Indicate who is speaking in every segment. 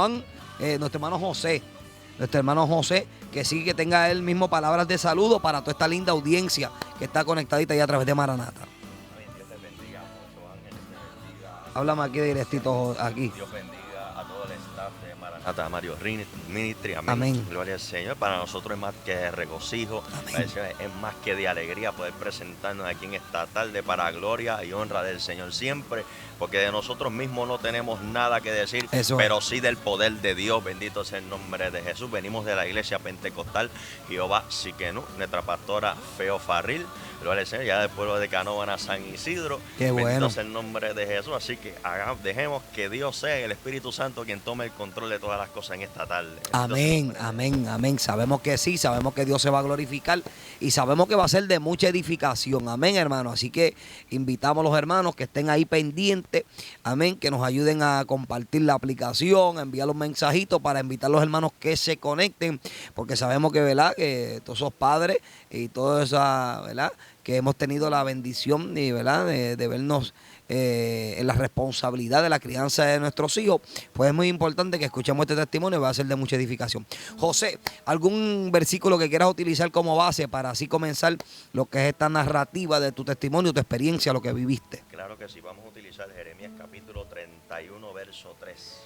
Speaker 1: nuestro hermano José. Nuestro hermano José, que sí que tenga él mismo palabras de saludo para toda esta linda audiencia que está conectadita ahí a través de Maranata.
Speaker 2: Amén. Dios te bendiga mucho, Ángel. Te bendiga.
Speaker 1: Háblame aquí directito, aquí.
Speaker 2: Dios bendiga a todo el staff de Maranata Mario Ministry. Amén.
Speaker 1: Amén.
Speaker 2: Gloria al Señor. Para nosotros es más que de regocijo. Es más que de alegría poder presentarnos aquí en esta tarde para gloria y honra del Señor siempre. Porque de nosotros mismos no tenemos nada que decir, pero sí del poder de Dios. Bendito sea el nombre de Jesús. Venimos de la iglesia pentecostal Jehová Siquenú, nuestra pastora Feo Farril. Gloria al Señor, ya del pueblo de Canóvana, San Isidro.
Speaker 1: Qué bueno.
Speaker 2: Bendito sea el nombre de Jesús. Así que dejemos que Dios sea el Espíritu Santo quien tome el control de todas las cosas en esta tarde.
Speaker 1: Amén, amén, amén. Sabemos que sí, sabemos que Dios se va a glorificar y sabemos que va a ser de mucha edificación. Amén, hermano. Así que invitamos a los hermanos que estén ahí pendientes. Amén, que nos ayuden a compartir la aplicación, a enviar los mensajitos para invitar a los hermanos que se conecten, porque sabemos que, ¿verdad?, que todos esos padres y toda esa, ¿verdad?, que hemos tenido la bendición y, ¿verdad?, de vernos en la responsabilidad de la crianza de nuestros hijos, pues es muy importante que escuchemos este testimonio, va a ser de mucha edificación. José, ¿algún versículo que quieras utilizar como base para así comenzar lo que es esta narrativa de tu testimonio, tu experiencia, lo que viviste?
Speaker 2: Claro que sí, vamos a utilizar Jeremías capítulo 31, verso 3.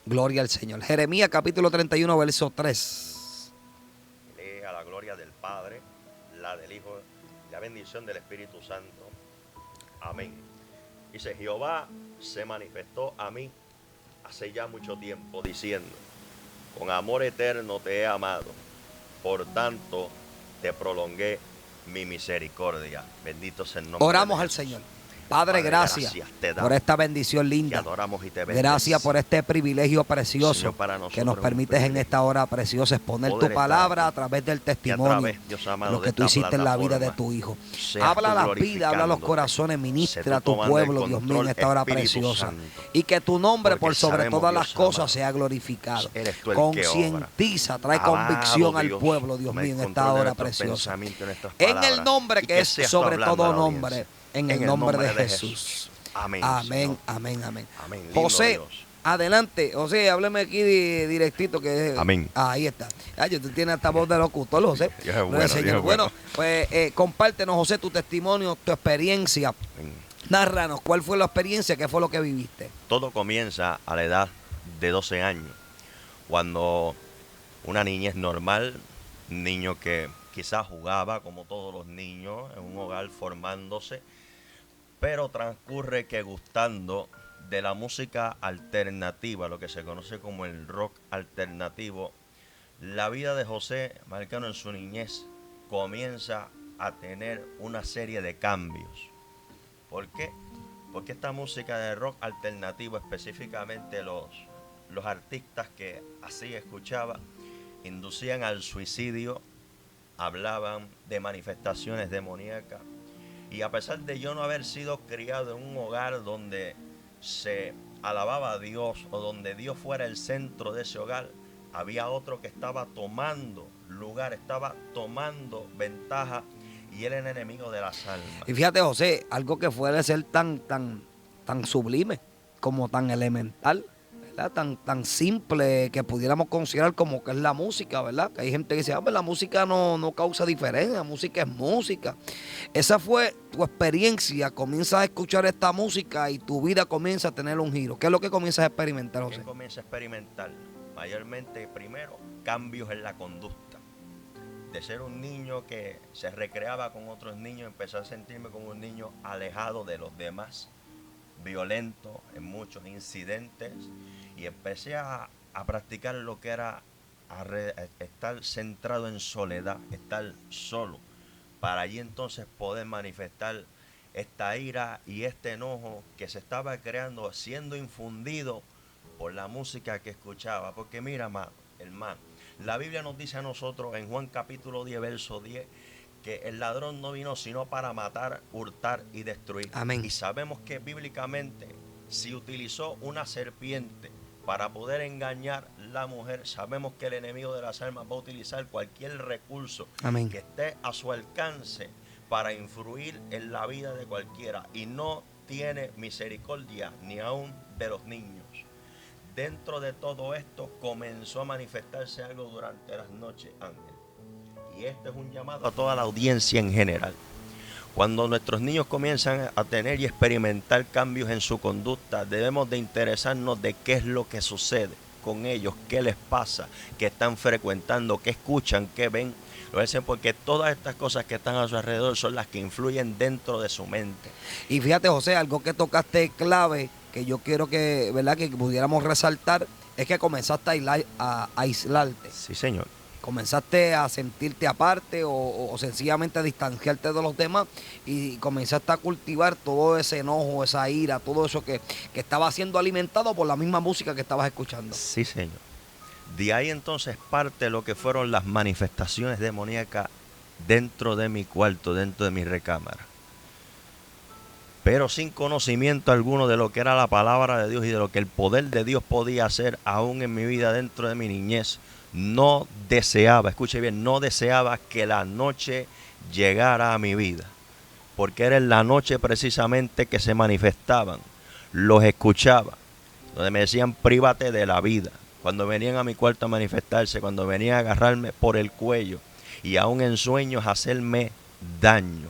Speaker 1: Gloria al Señor. Jeremías capítulo 31, verso 3.
Speaker 2: Lee a la gloria del Padre, la del Hijo, la bendición del Espíritu Santo. Amén. Dice, Jehová se manifestó a mí hace ya mucho tiempo, diciendo, con amor eterno te he amado, por tanto te prolongué mi misericordia. Bendito sea el nombre.
Speaker 1: Oramos al Señor. Padre, gracias por esta bendición linda.
Speaker 2: Te adoramos y te bendecimos.
Speaker 1: Gracias por este privilegio precioso,
Speaker 2: Señor, para nosotros
Speaker 1: que nos permites en esta hora preciosa exponer tu palabra a través del testimonio,
Speaker 2: Dios amado,
Speaker 1: lo que tú hiciste en la vida de tu Hijo. Habla las vidas, habla los corazones, ministra a tu pueblo, Dios mío, en esta hora preciosa. Y que tu nombre, por sobre todas las cosas, sea glorificado. Concientiza, trae convicción al pueblo, Dios mío, en esta hora preciosa. En el nombre que es sobre todo nombre. En el nombre de Jesús.
Speaker 2: Amén.
Speaker 1: Amén, amén, amén.
Speaker 2: Amén.
Speaker 1: José, adelante. José, hábleme aquí directito. Que
Speaker 2: amén.
Speaker 1: Ahí está. Ay, tú tienes esta voz de locutor, José. Bueno, pues compártenos, José, tu testimonio, tu experiencia. Amén. Nárranos, ¿cuál fue la experiencia? ¿Qué fue lo que viviste?
Speaker 2: Todo comienza a la edad de 12 años, cuando una niñez normal, niño que quizás jugaba como todos los niños en un hogar formándose, pero transcurre que gustando de la música alternativa, lo que se conoce como el rock alternativo, la vida de José Marcano en su niñez comienza a tener una serie de cambios. ¿Por qué? Porque esta música de rock alternativo, específicamente los artistas que así escuchaba, inducían al suicidio, hablaban de manifestaciones demoníacas. Y a pesar de yo no haber sido criado en un hogar donde se alababa a Dios o donde Dios fuera el centro de ese hogar, había otro que estaba tomando lugar, estaba tomando ventaja, y él era el enemigo de las almas.
Speaker 1: Y fíjate, José, algo que fuera ser tan sublime, como tan elemental, ¿verdad? Tan simple que pudiéramos considerar como que es la música, ¿verdad? Que hay gente que dice, la música no causa diferencia, la música es música. Esa fue tu experiencia, comienzas a escuchar esta música y tu vida comienza a tener un giro. ¿Qué es lo que comienzas a experimentar, José?
Speaker 2: ¿Qué comienza a experimentar? Mayormente, primero, cambios en la conducta. De ser un niño que se recreaba con otros niños, empecé a sentirme como un niño alejado de los demás, violento en muchos incidentes, y empecé a practicar lo que era estar centrado en soledad, estar solo, para allí entonces poder manifestar esta ira y este enojo que se estaba creando, siendo infundido por la música que escuchaba. Porque mira, hermano, la Biblia nos dice a nosotros en Juan capítulo 10, verso 10, que el ladrón no vino sino para matar, hurtar y destruir.
Speaker 1: Amén.
Speaker 2: Y sabemos que bíblicamente, si utilizó una serpiente para poder engañar a la mujer, sabemos que el enemigo de las almas va a utilizar cualquier recurso
Speaker 1: Amén.
Speaker 2: que esté a su alcance para influir en la vida de cualquiera, y no tiene misericordia ni aún de los niños. Dentro de todo esto comenzó a manifestarse algo durante las noches, Ángel. Y este es un llamado a toda la audiencia en general. Cuando nuestros niños comienzan a tener y experimentar cambios en su conducta, debemos de interesarnos de qué es lo que sucede con ellos, qué les pasa, qué están frecuentando, qué escuchan, qué ven. Lo hacen porque todas estas cosas que están a su alrededor son las que influyen dentro de su mente.
Speaker 1: Y fíjate, José, algo que tocaste clave, que yo quiero que, ¿verdad?, que pudiéramos resaltar, es que comenzaste a aislarte.
Speaker 2: Sí, señor.
Speaker 1: Comenzaste a sentirte aparte o sencillamente a distanciarte de los demás y comenzaste a cultivar todo ese enojo, esa ira, todo eso que estaba siendo alimentado por la misma música que estabas escuchando.
Speaker 2: Sí, señor. De ahí entonces parte lo que fueron las manifestaciones demoníacas dentro de mi cuarto, dentro de mi recámara. Pero sin conocimiento alguno de lo que era la palabra de Dios y de lo que el poder de Dios podía hacer aún en mi vida dentro de mi niñez. No deseaba, escuche bien, no deseaba que la noche llegara a mi vida, porque era en la noche precisamente que se manifestaban. Los escuchaba, donde me decían prívate de la vida, cuando venían a mi cuarto a manifestarse, cuando venían a agarrarme por el cuello y aún en sueños hacerme daño.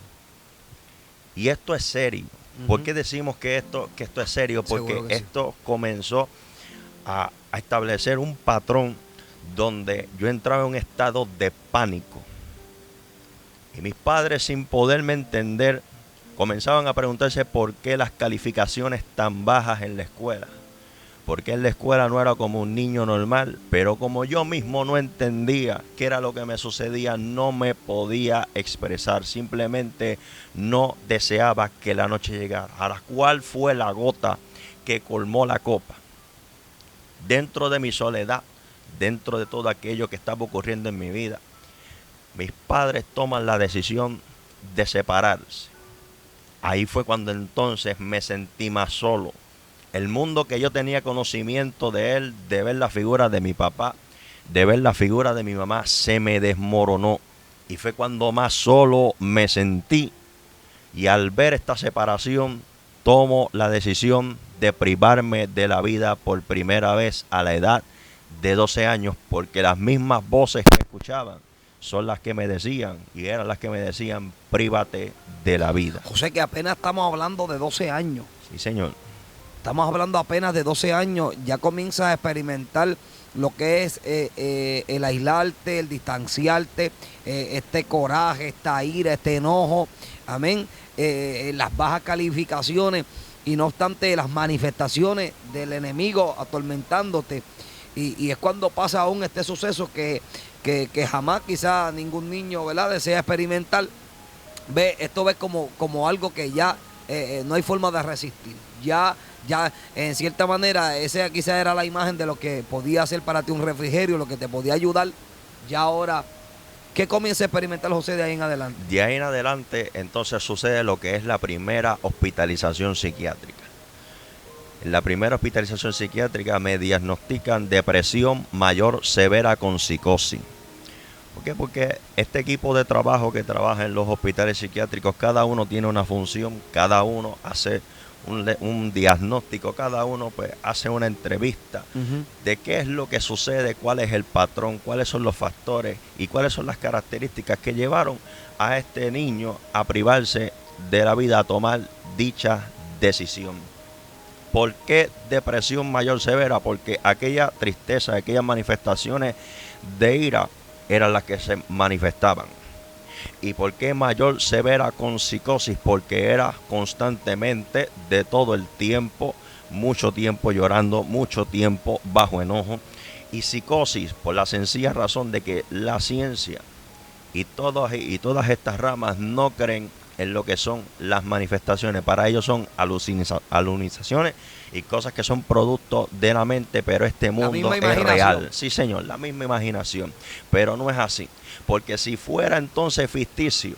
Speaker 2: Y esto es serio. ¿Por qué decimos que esto es serio? Porque esto comenzó a establecer un patrón donde yo entraba en un estado de pánico. Y mis padres, sin poderme entender, comenzaban a preguntarse por qué las calificaciones tan bajas en la escuela. Porque en la escuela no era como un niño normal, pero como yo mismo no entendía qué era lo que me sucedía, no me podía expresar. Simplemente no deseaba que la noche llegara. Ahora, ¿cuál fue la gota que colmó la copa? Dentro de mi soledad, dentro de todo aquello que estaba ocurriendo en mi vida, mis padres toman la decisión de separarse. Ahí fue cuando entonces me sentí más solo. El mundo que yo tenía conocimiento de él, de ver la figura de mi papá, de ver la figura de mi mamá, se me desmoronó. Y fue cuando más solo me sentí. Y al ver esta separación, tomo la decisión de privarme de la vida por primera vez a la edad de 12 años, porque las mismas voces que escuchaban son las que me decían, y eran las que me decían, prívate de la vida.
Speaker 1: José, que apenas estamos hablando de 12 años.
Speaker 2: Sí, señor.
Speaker 1: Estamos hablando apenas de 12 años, ya comienzas a experimentar lo que es el aislarte, el distanciarte, este coraje, esta ira, este enojo, amén, las bajas calificaciones y no obstante las manifestaciones del enemigo atormentándote. Y es cuando pasa aún este suceso que jamás quizá ningún niño, ¿verdad?, desea experimentar. Esto ves como algo que ya no hay forma de resistir. Ya en cierta manera, esa quizá era la imagen de lo que podía ser para ti un refrigerio, lo que te podía ayudar. Ya ahora, ¿qué comienza a experimentar José de ahí en adelante?
Speaker 2: De ahí en adelante, entonces sucede lo que es la primera hospitalización psiquiátrica. En la primera hospitalización psiquiátrica me diagnostican depresión mayor severa con psicosis. ¿Por qué? Porque este equipo de trabajo que trabaja en los hospitales psiquiátricos, cada uno tiene una función, cada uno hace un diagnóstico, cada uno pues hace una entrevista de qué es lo que sucede, cuál es el patrón, cuáles son los factores y cuáles son las características que llevaron a este niño a privarse de la vida, a tomar dicha decisión. ¿Por qué depresión mayor severa? Porque aquella tristeza, aquellas manifestaciones de ira eran las que se manifestaban. ¿Y por qué mayor severa con psicosis? Porque era constantemente, de todo el tiempo, mucho tiempo llorando, mucho tiempo bajo enojo. Y psicosis por la sencilla razón de que la ciencia y todas estas ramas no creen en lo que son las manifestaciones. Para ellos son alucinaciones y cosas que son producto de la mente, pero este mundo es real. Sí, señor, la misma imaginación, pero no es así. Porque si fuera entonces ficticio,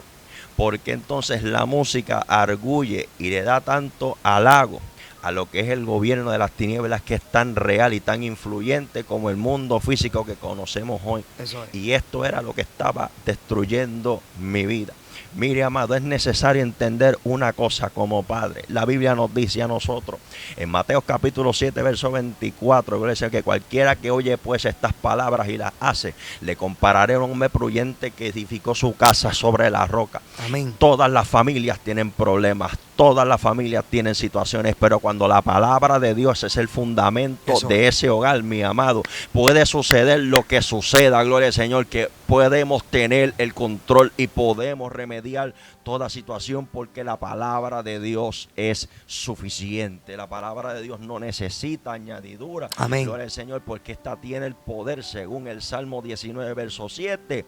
Speaker 2: porque entonces la música arguye y le da tanto halago a lo que es el gobierno de las tinieblas, que es tan real y tan influyente como el mundo físico que conocemos hoy.
Speaker 1: Eso es.
Speaker 2: Y esto era lo que estaba destruyendo mi vida. Mire, amado, es necesario entender una cosa como padre. La Biblia nos dice a nosotros, en Mateo capítulo 7, verso 24, dice que cualquiera que oye pues estas palabras y las hace, le compararé a un hombre prudente que edificó su casa sobre la roca.
Speaker 1: Amén.
Speaker 2: Todas las familias tienen problemas, todas las familias tienen situaciones, pero cuando la palabra de Dios es el fundamento de ese hogar, mi amado, puede suceder lo que suceda, gloria al Señor, que podemos tener el control y podemos remediar toda situación porque la palabra de Dios es suficiente. La palabra de Dios no necesita añadidura.
Speaker 1: Amén.
Speaker 2: Gloria al Señor, porque esta tiene el poder, según el Salmo 19, verso 7,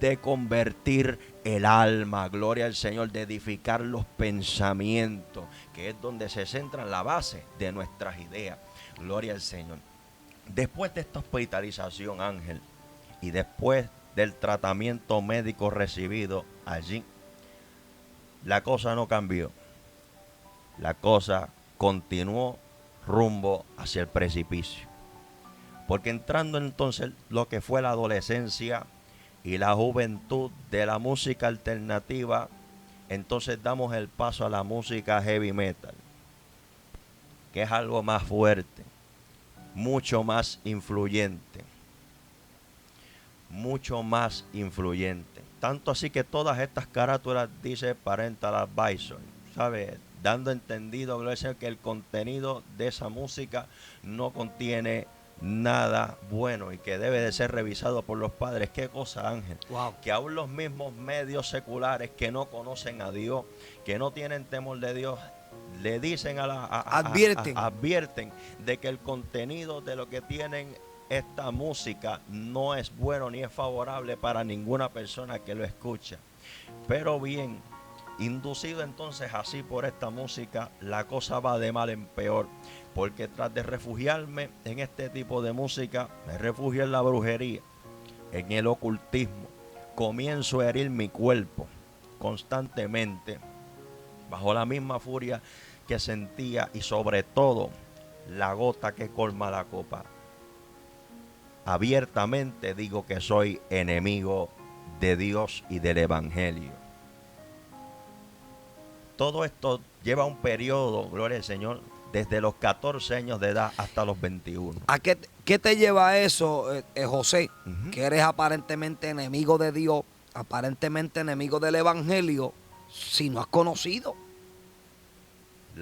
Speaker 2: de convertir el alma, gloria al Señor, de edificar los pensamientos, que es donde se centra la base de nuestras ideas. Gloria al Señor. Después de esta hospitalización, Ángel, y después del tratamiento médico recibido allí, la cosa no cambió. La cosa continuó rumbo hacia el precipicio. Porque entrando entonces lo que fue la adolescencia y la juventud de la música alternativa, entonces damos el paso a la música heavy metal, que es algo más fuerte, mucho más influyente. Mucho más influyente. Tanto así que todas estas carátulas dice Parental Advisor, ¿sabe? Dando entendido, gloria al Señor, que el contenido de esa música no contiene nada bueno y que debe de ser revisado por los padres. ¿Qué cosa, Ángel?
Speaker 1: Wow.
Speaker 2: Que aún los mismos medios seculares que no conocen a Dios, que no tienen temor de Dios, le dicen advierten de que el contenido de lo que tienen esta música no es bueno ni es favorable para ninguna persona que lo escucha. Pero bien, inducido entonces así por esta música, la cosa va de mal en peor, porque tras de refugiarme en este tipo de música, me refugio en la brujería, en el ocultismo, comienzo a herir mi cuerpo constantemente, bajo la misma furia que sentía y sobre todo la gota que colma la copa. Abiertamente digo que soy enemigo de Dios y del Evangelio. Todo esto lleva un periodo, gloria al Señor, desde los 14 años de edad hasta los 21.
Speaker 1: ¿A qué te lleva a eso, José? Que eres aparentemente enemigo de Dios, aparentemente enemigo del Evangelio, si no has conocido.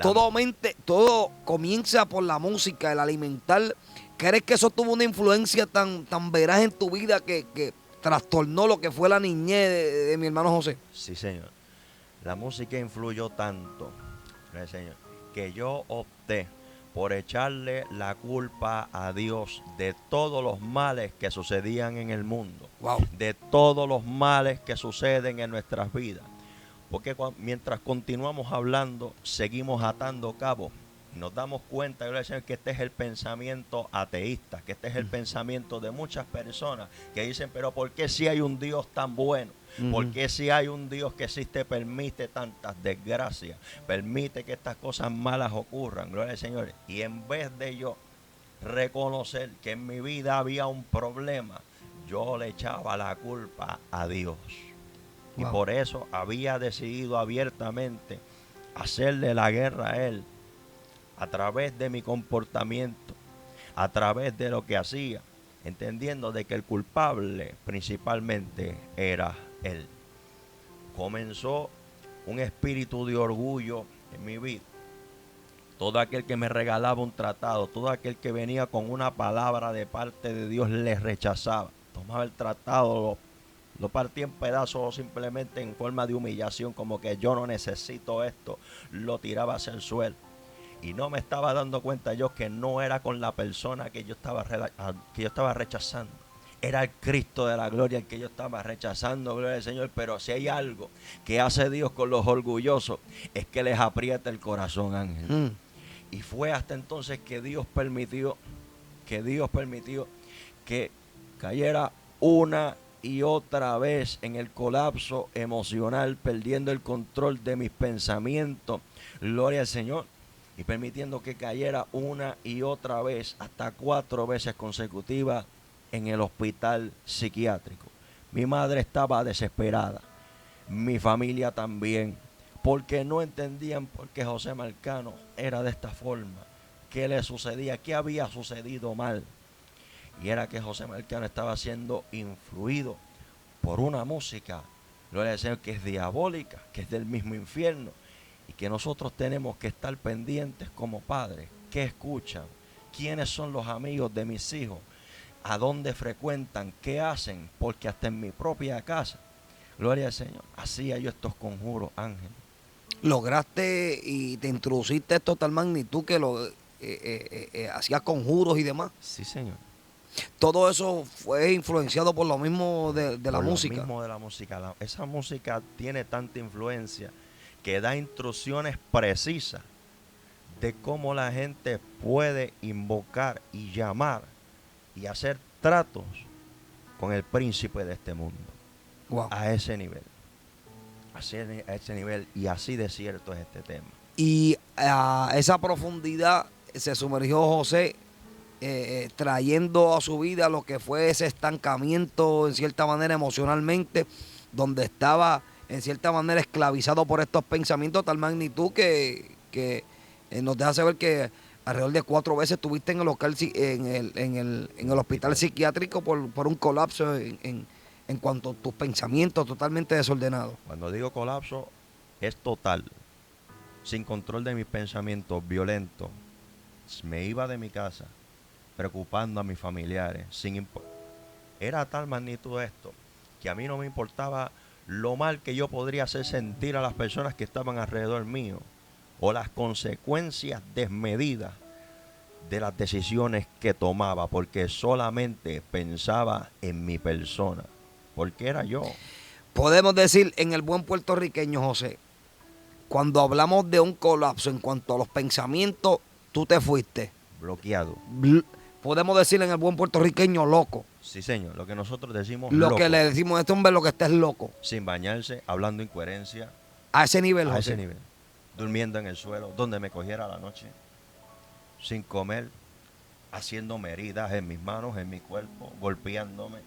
Speaker 1: Todo comienza por la música, el alimentar. ¿Crees que eso tuvo una influencia tan veraz en tu vida que trastornó lo que fue la niñez de mi hermano José?
Speaker 2: Sí, Señor. La música influyó tanto, Señor, que yo opté por echarle la culpa a Dios de todos los males que sucedían en el mundo, de todos los males que suceden en nuestras vidas. Porque mientras continuamos hablando, seguimos atando cabos. Nos damos cuenta, que este es el pensamiento ateísta, que este es el pensamiento de muchas personas que dicen, pero ¿por qué si hay un Dios tan bueno? ¿Por qué si hay un Dios que existe permite tantas desgracias? Permite que estas cosas malas ocurran, gloria al Señor. Y en vez de yo reconocer que en mi vida había un problema, yo le echaba la culpa a Dios. Y por eso había decidido abiertamente hacerle la guerra a Él, a través de mi comportamiento, a través de lo que hacía, entendiendo de que el culpable principalmente era Él. Comenzó un espíritu de orgullo en mi vida. Todo aquel que me regalaba un tratado, todo aquel que venía con una palabra de parte de Dios, le rechazaba. Tomaba el tratado, lo partía en pedazos o simplemente en forma de humillación, como que yo no necesito esto, lo tiraba hacia el suelo. Y no me estaba dando cuenta yo que no era con la persona que yo estaba rechazando. Era el Cristo de la gloria el que yo estaba rechazando, gloria al Señor. Pero si hay algo que hace Dios con los orgullosos, es que les aprieta el corazón, Ángel. Y fue hasta entonces que Dios permitió que cayera una y otra vez en el colapso emocional, perdiendo el control de mis pensamientos, gloria al Señor. Y permitiendo que cayera una y otra vez, hasta 4 veces consecutivas, en el hospital psiquiátrico. Mi madre estaba desesperada. mi familia también, porque no entendían por qué José Marcano era de esta forma, qué le sucedía, qué había sucedido mal. Y era que José Marcano estaba siendo influido por una música, gloria al Señor, que es diabólica, que es del mismo infierno, y que nosotros tenemos que estar pendientes como padres. ¿Qué escuchan? ¿Quiénes son los amigos de mis hijos? ¿A dónde frecuentan? ¿Qué hacen? Porque hasta en mi propia casa, gloria al Señor, hacía yo estos conjuros, Ángel.
Speaker 1: Lograste y te introduciste esto a tal magnitud que hacías conjuros y demás.
Speaker 2: Sí, Señor.
Speaker 1: Todo eso fue influenciado por lo mismo de la
Speaker 2: Por
Speaker 1: música.
Speaker 2: lo mismo de la música. Esa música tiene tanta influencia que da instrucciones precisas de cómo la gente puede invocar y llamar y hacer tratos con el príncipe de este mundo.
Speaker 1: Wow.
Speaker 2: A ese nivel. A ese nivel, y así de cierto es este tema.
Speaker 1: Y a esa profundidad se sumergió José, trayendo a su vida lo que fue ese estancamiento en cierta manera emocionalmente, donde estaba en cierta manera esclavizado por estos pensamientos de tal magnitud que nos deja saber que alrededor de 4 veces estuviste en el local, en el hospital psiquiátrico por un colapso en cuanto a tus pensamientos totalmente desordenados.
Speaker 2: Cuando digo colapso, es total. Sin control de mis pensamientos violentos. Me iba de mi casa preocupando a mis familiares. Era a tal magnitud esto que a mí no me importaba lo mal que yo podría hacer sentir a las personas que estaban alrededor mío, o las consecuencias desmedidas de las decisiones que tomaba, porque solamente pensaba en mi persona, porque era yo.
Speaker 1: Podemos decir en el buen puertorriqueño, José, cuando hablamos de un colapso en cuanto a los pensamientos, tú te fuiste.
Speaker 2: Bloqueado.
Speaker 1: Podemos decir en el buen puertorriqueño, loco.
Speaker 2: Sí, señor, lo que nosotros decimos
Speaker 1: Lo
Speaker 2: loco.
Speaker 1: que le decimos a este hombre, lo que está es loco.
Speaker 2: Sin bañarse, hablando incoherencia.
Speaker 1: A ese nivel,
Speaker 2: A
Speaker 1: José.
Speaker 2: ese nivel. Durmiendo en el suelo, donde me cogiera la noche. Sin comer, haciéndome heridas en mis manos, en mi cuerpo, golpeándome.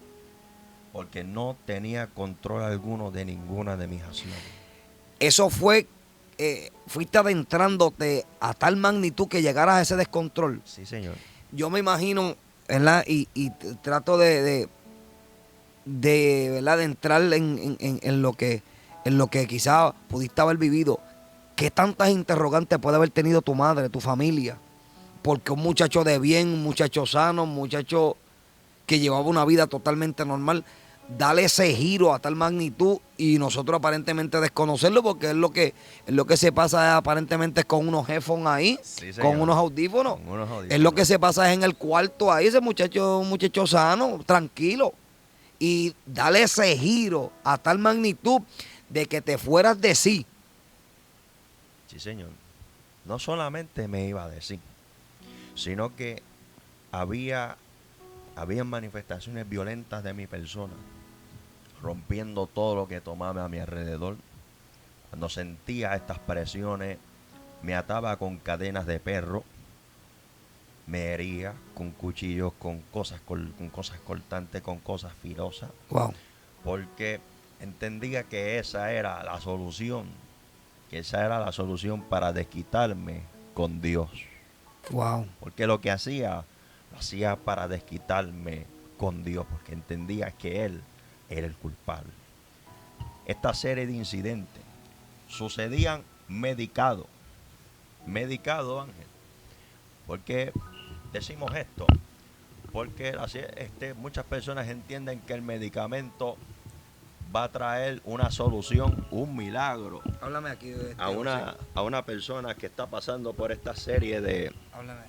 Speaker 2: Porque no tenía control alguno de ninguna de mis acciones.
Speaker 1: Eso fue, fuiste adentrándote a tal magnitud que llegaras a ese descontrol.
Speaker 2: Sí, señor.
Speaker 1: Yo me imagino, ¿verdad? Y trato ¿verdad? De entrar en lo que quizás pudiste haber vivido. ¿Qué tantas interrogantes puede haber tenido tu madre, tu familia? Porque un muchacho de bien, un muchacho sano, un muchacho que llevaba una vida totalmente normal, dale ese giro a tal magnitud y nosotros aparentemente desconocerlo, porque es lo que se pasa aparentemente es con unos headphones ahí,
Speaker 2: Sí,
Speaker 1: con unos audífonos.
Speaker 2: Con unos audífonos.
Speaker 1: Es lo que se pasa es en el cuarto ahí, ese muchacho, un muchacho sano, tranquilo. Y dale ese giro a tal magnitud de que te fueras de sí.
Speaker 2: Sí, señor. No solamente me iba a decir, sino que habían manifestaciones violentas de mi persona, rompiendo todo lo que tomaba a mi alrededor. Cuando sentía estas presiones, me ataba con cadenas de perro, me hería con cuchillos, con cosas cortantes, con cosas filosas.
Speaker 1: Wow.
Speaker 2: Porque entendía que esa era la solución, para desquitarme con Dios.
Speaker 1: Wow.
Speaker 2: Porque lo hacía para desquitarme con Dios, porque entendía que Él era el culpable. Esta serie de incidentes sucedían medicado, Ángel. ¿Por qué decimos esto? Porque muchas personas entienden que el medicamento va a traer una solución, un milagro.
Speaker 1: Háblame aquí
Speaker 2: A una persona que está pasando por esta serie de
Speaker 1: Háblame.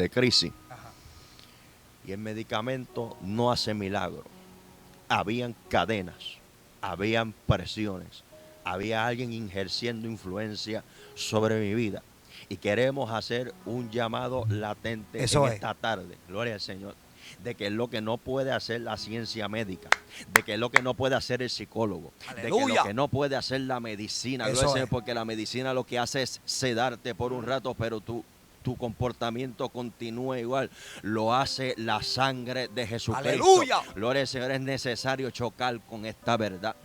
Speaker 2: crisis.
Speaker 1: Ajá.
Speaker 2: Y el medicamento no hace milagro. Habían cadenas, habían presiones, había alguien ejerciendo influencia sobre mi vida. Y queremos hacer un llamado latente esta tarde, gloria al Señor, de que es lo que no puede hacer la ciencia médica, de que es lo que no puede hacer el psicólogo,
Speaker 1: ¡Aleluya!
Speaker 2: de que lo que no puede hacer la medicina, gloria al Señor, porque la medicina lo que hace es sedarte por un rato, pero
Speaker 3: tu comportamiento continúe igual. Lo hace la sangre de Jesucristo.
Speaker 1: ¡Aleluya!
Speaker 3: Gloria al Señor, es necesario chocar con esta verdad.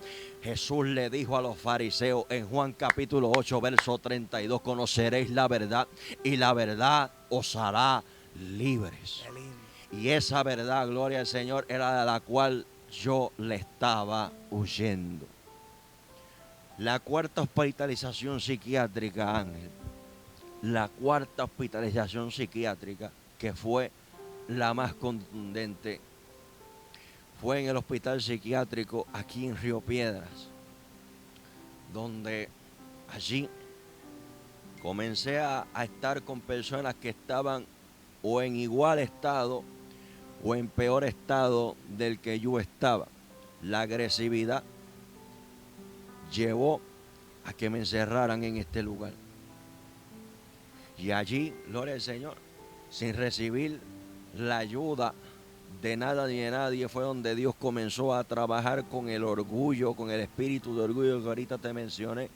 Speaker 3: Jesús le dijo a los fariseos en Juan capítulo 8, verso 32, conoceréis la verdad y la verdad os hará libres.
Speaker 1: Qué lindo.
Speaker 3: Y esa verdad, gloria al Señor, era de la cual yo le estaba huyendo. La cuarta hospitalización psiquiátrica, Ángel, la cuarta hospitalización psiquiátrica, que fue la más contundente, fue en el hospital psiquiátrico aquí en Río Piedras, donde allí comencé a estar con personas que estaban o en igual estado o en peor estado del que yo estaba. La agresividad llevó a que me encerraran en este lugar. Y allí, gloria al Señor, sin recibir la ayuda de nada ni de nadie, fue donde Dios comenzó a trabajar con el orgullo, con el espíritu de orgullo que ahorita te mencioné,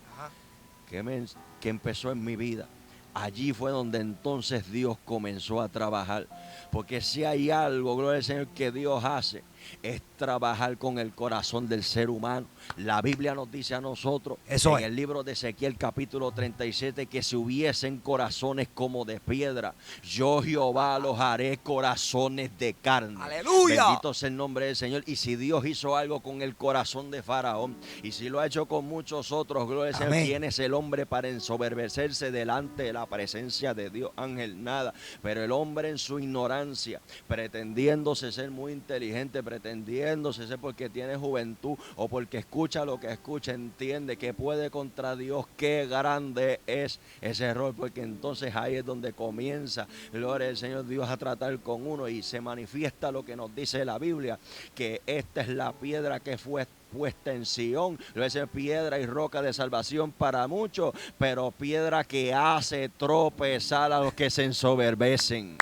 Speaker 3: que empezó en mi vida. Allí fue donde entonces Dios comenzó a trabajar. Porque si hay algo, gloria al Señor, que Dios hace, es trabajar con el corazón del ser humano. La Biblia nos dice a nosotros,
Speaker 1: Eso
Speaker 3: en el libro de Ezequiel capítulo 37, que si hubiesen corazones como de piedra, yo Jehová los haré corazones de carne.
Speaker 1: ¡Aleluya!
Speaker 3: Bendito sea el nombre del Señor. Y si Dios hizo algo con el corazón de Faraón, y si lo ha hecho con muchos otros, gloria al Señor, ¿quién es el hombre para ensoberbecerse delante de la presencia de Dios? Ángel, nada. Pero el hombre en su ignorancia, pretendiéndose ser muy inteligente, pretendiéndose ser porque tiene juventud o porque escucha lo que escucha, entiende que puede contra Dios. Qué grande es ese error, porque entonces ahí es donde comienza, gloria al Señor, Dios a tratar con uno y se manifiesta lo que nos dice la Biblia, que esta es la piedra que fue puesta en Sión, lo es piedra y roca de salvación para muchos, pero piedra que hace tropezar a los que se ensoberbecen.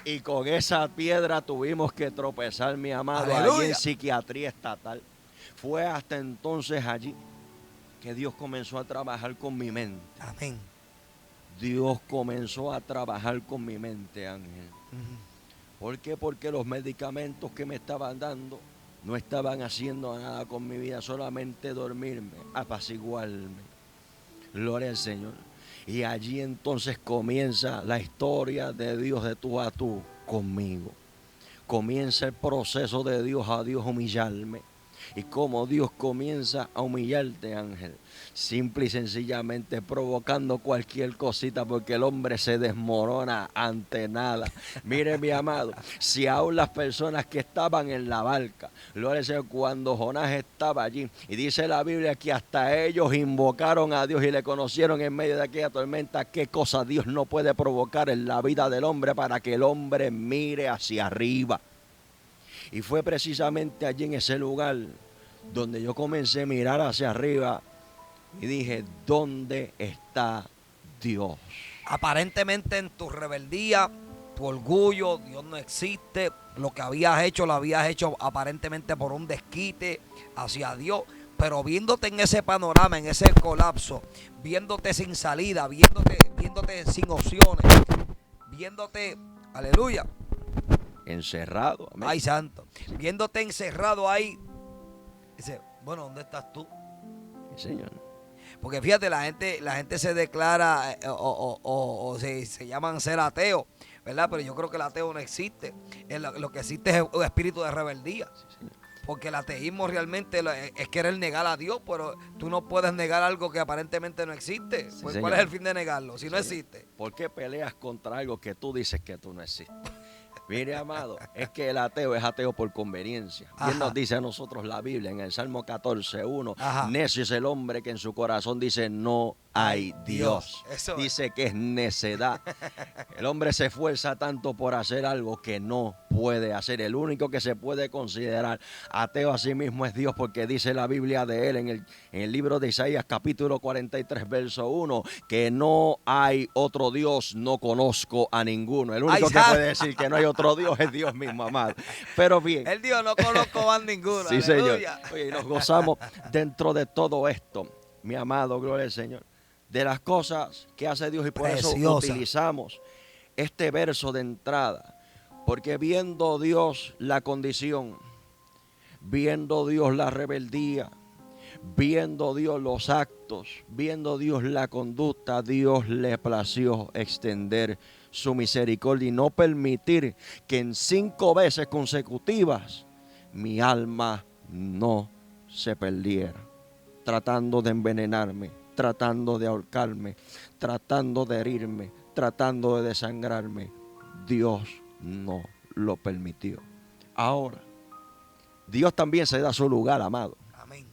Speaker 3: Y con esa piedra tuvimos que tropezar, mi amado, allí en psiquiatría estatal. Fue hasta entonces allí que Dios comenzó a trabajar con mi mente.
Speaker 1: Amén.
Speaker 3: Dios comenzó a trabajar con mi mente, Ángel. ¿Por qué? Porque los medicamentos que me estaban dando no estaban haciendo nada con mi vida, solamente dormirme, apaciguarme. Gloria al Señor. Y allí entonces comienza la historia de Dios de tú a tú conmigo. Comienza el proceso de Dios a Dios humillarme. Y como Dios comienza a humillarte, Ángel, simple y sencillamente provocando cualquier cosita, porque el hombre se desmorona ante nada. Mire, mi amado, si aún las personas que estaban en la barca, gloria al Señor, cuando Jonás estaba allí, y dice la Biblia que hasta ellos invocaron a Dios y le conocieron en medio de aquella tormenta, qué cosa Dios no puede provocar en la vida del hombre para que el hombre mire hacia arriba. Y fue precisamente allí en ese lugar donde yo comencé a mirar hacia arriba y dije, ¿dónde está Dios?
Speaker 1: Aparentemente en tu rebeldía, tu orgullo, Dios no existe. Lo que habías hecho, lo habías hecho aparentemente por un desquite hacia Dios. Pero viéndote en ese panorama, en ese colapso, viéndote sin salida, viéndote sin opciones, viéndote, aleluya,
Speaker 3: Encerrado. Amén.
Speaker 1: ay santo, viéndote encerrado ahí, dice, bueno, ¿dónde estás tú?
Speaker 3: Sí, Señor.
Speaker 1: Porque fíjate, la gente se declara o se llaman ser ateo, ¿verdad? Pero yo creo que el ateo no existe. Lo que existe es un espíritu de rebeldía.
Speaker 3: Sí, señor.
Speaker 1: Porque el ateísmo realmente es querer negar a Dios, pero tú no puedes negar algo que aparentemente no existe.
Speaker 3: Sí,
Speaker 1: Pues,
Speaker 3: señor.
Speaker 1: ¿cuál es el fin de negarlo? Si no
Speaker 3: Señor.
Speaker 1: existe.
Speaker 3: ¿Por qué peleas contra algo que tú dices que tú no existes? Mire, amado, es que el ateo es ateo por conveniencia. Bien nos dice a nosotros la Biblia en el Salmo 14:1. Necio es el hombre que en su corazón dice no hay Dios.
Speaker 1: Eso
Speaker 3: dice que es necedad. El hombre se esfuerza tanto por hacer algo que no puede hacer. El único que se puede considerar ateo a sí mismo es Dios, porque dice la Biblia de él en el libro de Isaías capítulo 43 verso 1 que no hay otro Dios, no conozco a ninguno. El único que puede decir que no hay otro Dios es Dios mismo, amado. Pero bien.
Speaker 1: El Dios no conozco a ninguno.
Speaker 3: Sí,
Speaker 1: aleluya.
Speaker 3: Señor. Oye, y nos gozamos dentro de todo esto, mi amado, gloria al Señor, de las cosas que hace Dios, y por eso utilizamos este verso de entrada, porque viendo Dios la condición, viendo Dios la rebeldía, viendo Dios los actos, viendo Dios la conducta, Dios le plació extender su misericordia y no permitir que en 5 veces consecutivas mi alma no se perdiera, tratando de envenenarme, tratando de ahorcarme, tratando de herirme, tratando de desangrarme. Dios no lo permitió. Ahora, Dios también se da su lugar, amado.
Speaker 1: Amén.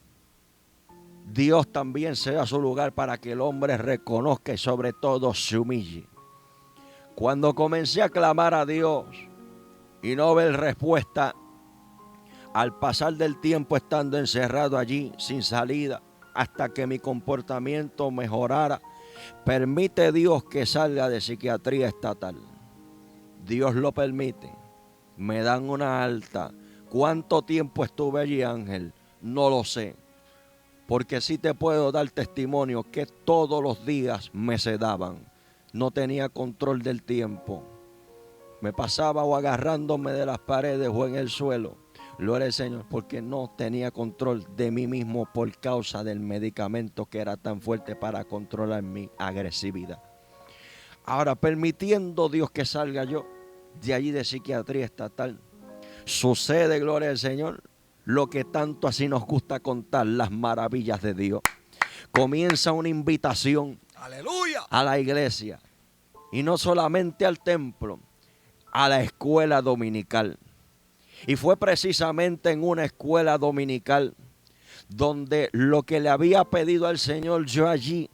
Speaker 3: Dios también se da su lugar para que el hombre reconozca y sobre todo se humille. Cuando comencé a clamar a Dios y no ver respuesta, al pasar del tiempo estando encerrado allí sin salida, hasta que mi comportamiento mejorara, permite Dios que salga de psiquiatría estatal. Dios lo permite. Me dan una alta. ¿Cuánto tiempo estuve allí, Ángel? No lo sé. Porque sí te puedo dar testimonio que todos los días me sedaban. No tenía control del tiempo. Me pasaba o agarrándome de las paredes o en el suelo. Gloria al Señor, porque no tenía control de mí mismo por causa del medicamento que era tan fuerte para controlar mi agresividad. Ahora, permitiendo Dios que salga yo de allí de psiquiatría estatal, sucede, gloria al Señor, lo que tanto así nos gusta contar, las maravillas de Dios. Comienza una invitación,
Speaker 1: aleluya,
Speaker 3: a la iglesia, y no solamente al templo, a la escuela dominical. Y fue precisamente en una escuela dominical donde lo que le había pedido al Señor yo allí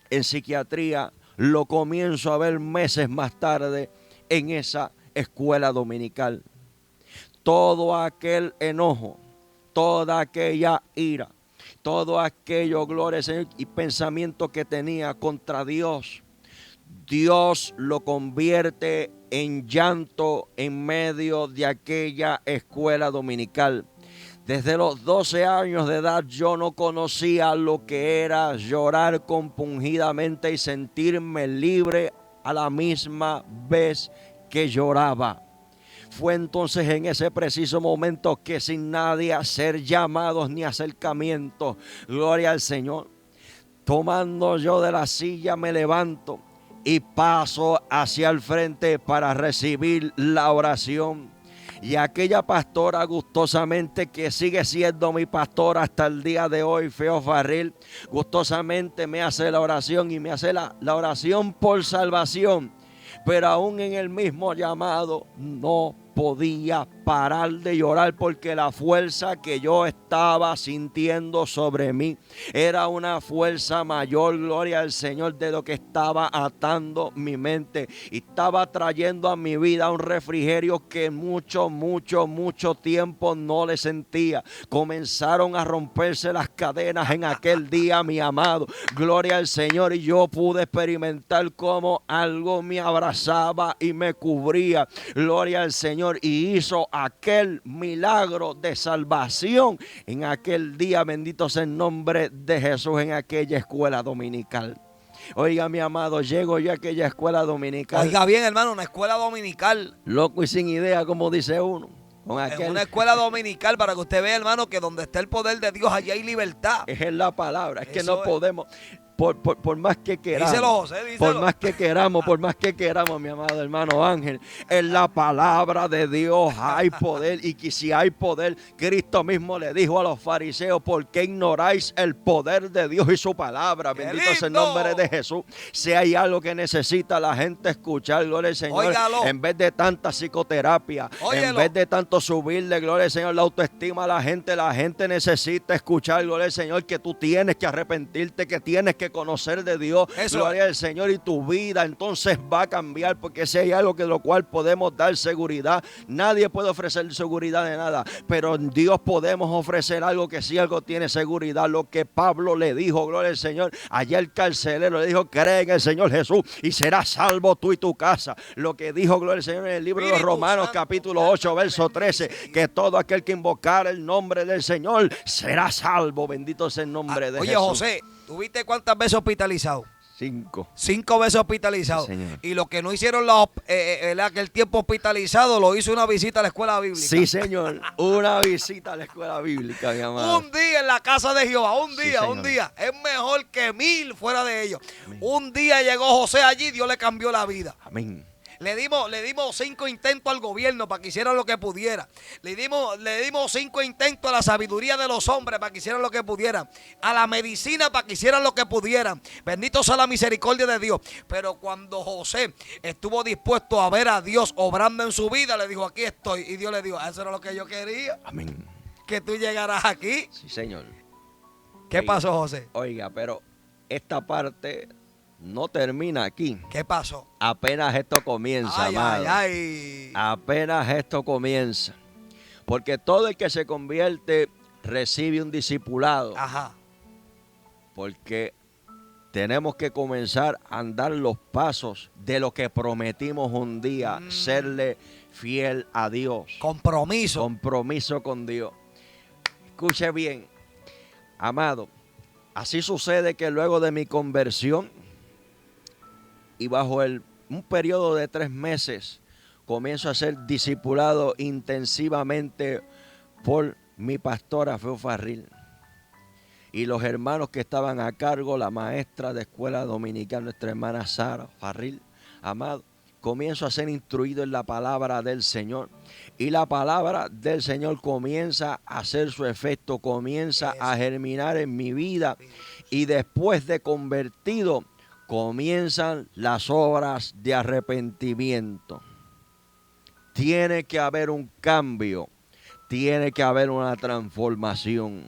Speaker 3: en psiquiatría lo comienzo a ver meses más tarde en esa escuela dominical. Todo aquel enojo, toda aquella ira, todo aquello, gloria al Señor, y pensamiento que tenía contra Dios, Dios lo convierte en llanto en medio de aquella escuela dominical. Desde los 12 años de edad yo no conocía lo que era llorar compungidamente y sentirme libre a la misma vez que lloraba. Fue entonces en ese preciso momento que sin nadie hacer llamados ni acercamientos, gloria al Señor, tomando yo de la silla me levanto y paso hacia el frente para recibir la oración. Y aquella pastora gustosamente, que sigue siendo mi pastora hasta el día de hoy, Feo Farril, gustosamente me hace la oración y me hace la oración por salvación. Pero aún en el mismo llamado no podía parar de llorar porque la fuerza que yo estaba sintiendo sobre mí era una fuerza mayor, gloria al Señor, de lo que estaba atando mi mente y estaba trayendo a mi vida un refrigerio que mucho tiempo no le sentía. Comenzaron a romperse las cadenas en aquel día, mi amado, gloria al Señor, y yo pude experimentar cómo algo me abrazaba y me cubría, gloria al Señor, y hizo aquel milagro de salvación en aquel día. Bendito sea el nombre de Jesús, en aquella escuela dominical. Oiga, mi amado, llego yo a aquella escuela dominical.
Speaker 1: Oiga bien, hermano, una escuela dominical.
Speaker 3: Loco y sin idea, como dice uno.
Speaker 1: En una escuela dominical, para que usted vea, hermano, que donde está el poder de Dios, allí hay libertad.
Speaker 3: Es la palabra, es que no podemos. Por más que queramos,
Speaker 1: díselo, José, díselo.
Speaker 3: por más que queramos, mi amado hermano Ángel, en la palabra de Dios hay poder, y que si hay poder, Cristo mismo le dijo a los fariseos: ¿por qué ignoráis el poder de Dios y su palabra? Bendito sea el nombre de Jesús. Si hay algo que necesita la gente escuchar, gloria al Señor,
Speaker 1: óigalo,
Speaker 3: en vez de tanta psicoterapia, óyelo, en vez de tanto subirle, gloria al Señor, la autoestima a la gente necesita escuchar, gloria al Señor, que tú tienes que arrepentirte, que tienes que conocer de Dios, eso, gloria al Señor, y tu vida entonces va a cambiar, porque si hay algo que de lo cual podemos dar seguridad, nadie puede ofrecer seguridad de nada, pero en Dios podemos ofrecer algo que si algo tiene seguridad. Lo que Pablo le dijo, gloria al Señor, allá el carcelero le dijo: cree en el Señor Jesús y serás salvo tú y tu casa. Lo que dijo, gloria al Señor, en el libro de los Romanos, capítulo 8, verso 13, que todo aquel que invocar el nombre del Señor será salvo. Bendito sea el nombre de Jesús.
Speaker 1: Oye, José, ¿tú viste cuántas veces hospitalizado?
Speaker 3: 5.
Speaker 1: 5 veces hospitalizado.
Speaker 3: Sí, señor.
Speaker 1: Y lo que no hicieron aquel tiempo hospitalizado, lo hizo una visita a la escuela bíblica.
Speaker 3: Sí, señor. Una visita a la escuela bíblica, mi amado.
Speaker 1: Un día en la casa de Jehová, un
Speaker 3: Sí,
Speaker 1: día,
Speaker 3: señor.
Speaker 1: un día. Es mejor que 1000 fuera de ellos.
Speaker 3: Amén.
Speaker 1: Un día llegó José allí, Dios le cambió la vida.
Speaker 3: Amén.
Speaker 1: Le dimos 5 intentos al gobierno para que hicieran lo que pudiera. Le dimos 5 intentos a la sabiduría de los hombres para que hicieran lo que pudieran. A la medicina para que hicieran lo que pudieran. Bendito sea la misericordia de Dios. Pero cuando José estuvo dispuesto a ver a Dios obrando en su vida, le dijo, aquí estoy. Y Dios le dijo, eso era lo que yo quería,
Speaker 3: Amén.
Speaker 1: que tú llegaras aquí.
Speaker 3: Sí, señor.
Speaker 1: ¿Qué
Speaker 3: Oiga.
Speaker 1: pasó, José?
Speaker 3: Oiga, pero esta parte no termina aquí.
Speaker 1: ¿Qué pasó?
Speaker 3: Apenas esto comienza,
Speaker 1: Ay,
Speaker 3: amado.
Speaker 1: ay, ay.
Speaker 3: Apenas esto comienza. Porque todo el que se convierte recibe un discipulado.
Speaker 1: Ajá.
Speaker 3: Porque tenemos que comenzar a andar los pasos de lo que prometimos un día, serle fiel a Dios.
Speaker 1: Compromiso.
Speaker 3: Compromiso con Dios. Escuche bien, amado. Así sucede que luego de mi conversión y bajo un periodo de 3 meses, comienzo a ser discipulado intensivamente por mi pastora Feo Farril y los hermanos que estaban a cargo, la maestra de escuela dominical, nuestra hermana Sara Farril, amado. Comienzo a ser instruido en la palabra del Señor y la palabra del Señor comienza a hacer su efecto, comienza a germinar en mi vida y después de convertido comienzan las obras de arrepentimiento. Tiene que haber un cambio, tiene que haber una transformación.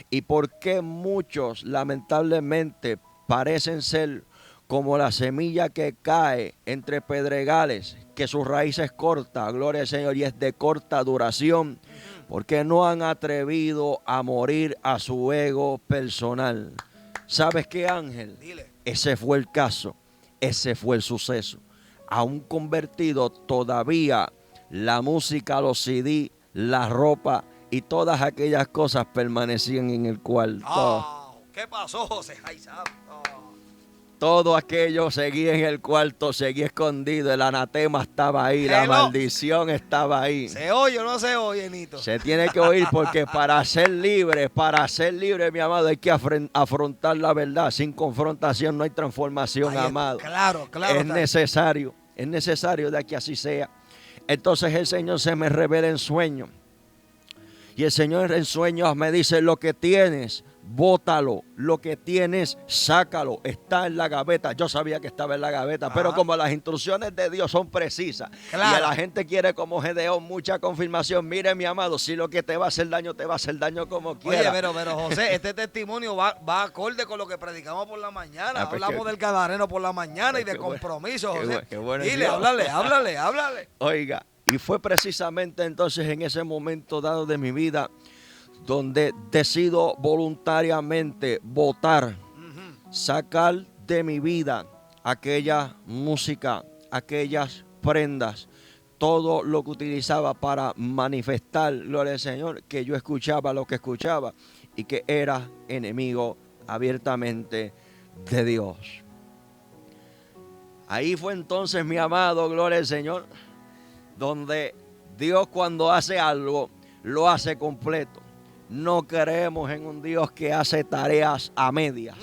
Speaker 3: ¿Y por qué muchos lamentablemente parecen ser como la semilla que cae entre pedregales, que su raíz es corta, gloria al Señor, y es de corta duración? Porque no han atrevido a morir a su ego personal. ¿Sabes qué, Ángel?
Speaker 1: Dile.
Speaker 3: Ese fue el caso, ese fue el suceso. Aún convertido, todavía la música, los CD, la ropa y todas aquellas cosas permanecían en el cuarto.
Speaker 1: ¿Qué pasó, José? Ay, santo.
Speaker 3: Todo aquello seguía en el cuarto, seguía escondido. El anatema estaba ahí, la
Speaker 1: Hello.
Speaker 3: maldición estaba ahí.
Speaker 1: ¿Se oye o no se oye, Nito?
Speaker 3: Se tiene que oír porque para ser libre, mi amado, hay que afrontar la verdad. Sin confrontación no hay transformación,
Speaker 1: Ahí,
Speaker 3: amado.
Speaker 1: Claro.
Speaker 3: Es necesario de que así sea. Entonces el Señor se me revela en sueño. Y el Señor en sueños me dice, lo que tienes, bótalo. Lo que tienes, sácalo. Está en la gaveta. Yo sabía que estaba en la gaveta,
Speaker 1: Ajá.
Speaker 3: pero como las instrucciones de Dios son precisas,
Speaker 1: Claro.
Speaker 3: y a la gente quiere como Gedeón mucha confirmación. Mire, mi amado, si lo que te va a hacer daño, te va a hacer daño como quiera.
Speaker 1: Oye, pero José, este testimonio va acorde con lo que predicamos por la mañana.
Speaker 3: Pues
Speaker 1: Hablamos del Gadareno por la mañana y de
Speaker 3: qué bueno,
Speaker 1: compromiso,
Speaker 3: qué
Speaker 1: José.
Speaker 3: bueno, qué bueno es
Speaker 1: Dile,
Speaker 3: Dios.
Speaker 1: háblale.
Speaker 3: Oiga, y fue precisamente entonces en ese momento dado de mi vida donde decido voluntariamente votar, sacar de mi vida aquella música, aquellas prendas, todo lo que utilizaba para manifestar, gloria al Señor, que yo escuchaba lo que escuchaba y que era enemigo abiertamente de Dios. Ahí fue entonces, mi amado, gloria al Señor, donde Dios cuando hace algo, lo hace completo. No creemos en un Dios que hace tareas a medias.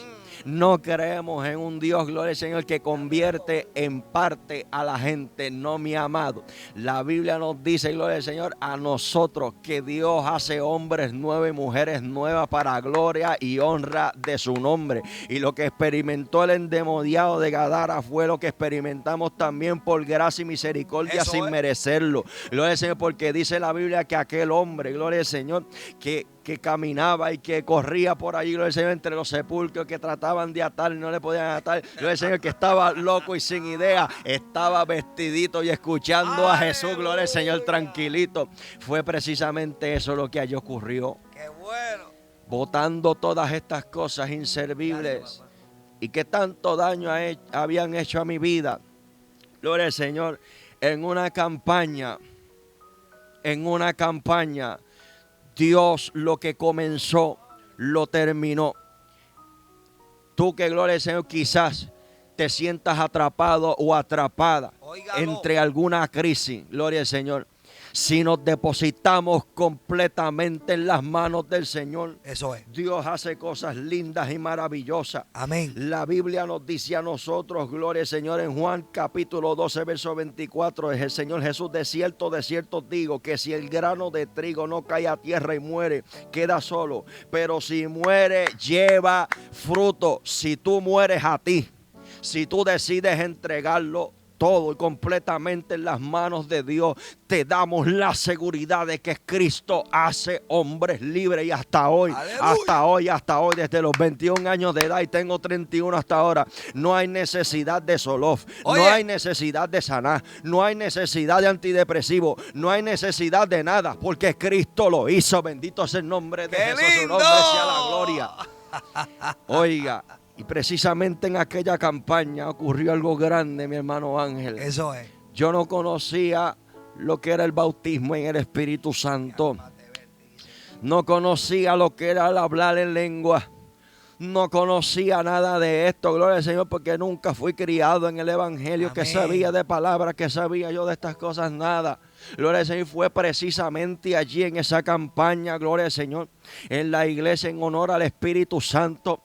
Speaker 3: No creemos en un Dios, gloria al Señor, que convierte en parte a la gente. No, mi amado. La Biblia nos dice, gloria al Señor, a nosotros que Dios hace hombres nuevos y mujeres nuevas para gloria y honra de su nombre. Y lo que experimentó el endemoniado de Gadara fue lo que experimentamos también por gracia y misericordia.
Speaker 1: Eso
Speaker 3: sin
Speaker 1: es.
Speaker 3: merecerlo. Gloria al Señor, porque dice la Biblia que aquel hombre, gloria al Señor, que caminaba y que corría por allí, gloria al Señor, entre los sepulcros, que trataban de atar y no le podían atar, gloria al Señor, que estaba loco y sin idea, estaba vestidito y escuchando a Jesús, gloria al Señor, tranquilito. Fue precisamente eso lo que allí ocurrió,
Speaker 1: Qué bueno.
Speaker 3: botando todas estas cosas inservibles y que tanto daño habían hecho a mi vida, gloria al Señor, en una campaña, Dios lo que comenzó, lo terminó. Tú que, gloria al Señor, quizás te sientas atrapado o atrapada
Speaker 1: Óigalo.
Speaker 3: entre alguna crisis, gloria al Señor. Si nos depositamos completamente en las manos del Señor,
Speaker 1: Eso es.
Speaker 3: Dios hace cosas lindas y maravillosas.
Speaker 1: Amén.
Speaker 3: La Biblia nos dice a nosotros, gloria al Señor, en Juan capítulo 12, verso 24, es el Señor Jesús: de cierto os digo, que si el grano de trigo no cae a tierra y muere, queda solo. Pero si muere, lleva fruto. Si tú mueres a ti, si tú decides entregarlo todo y completamente en las manos de Dios, te damos la seguridad de que Cristo hace hombres libres. Y hasta hoy, hasta hoy, desde los 21 años de edad y tengo 31 hasta ahora, no hay necesidad de Zoloft,
Speaker 1: Oye.
Speaker 3: no hay necesidad de sanar, no hay necesidad de antidepresivo, no hay necesidad de nada, porque Cristo lo hizo. Bendito sea el nombre de
Speaker 1: ¡Qué
Speaker 3: Jesús, su
Speaker 1: lindo!
Speaker 3: nombre sea la gloria. Oiga, y precisamente en aquella campaña ocurrió algo grande, mi hermano Ángel.
Speaker 1: Eso es.
Speaker 3: Yo no conocía lo que era el bautismo en el Espíritu Santo. No conocía lo que era el hablar en lengua. No conocía nada de esto, gloria al Señor, porque nunca fui criado en el Evangelio.
Speaker 1: Amén.
Speaker 3: Que sabía de palabras, que sabía yo de estas cosas, nada. Gloria al Señor, fue precisamente allí en esa campaña, gloria al Señor, en la iglesia en honor al Espíritu Santo,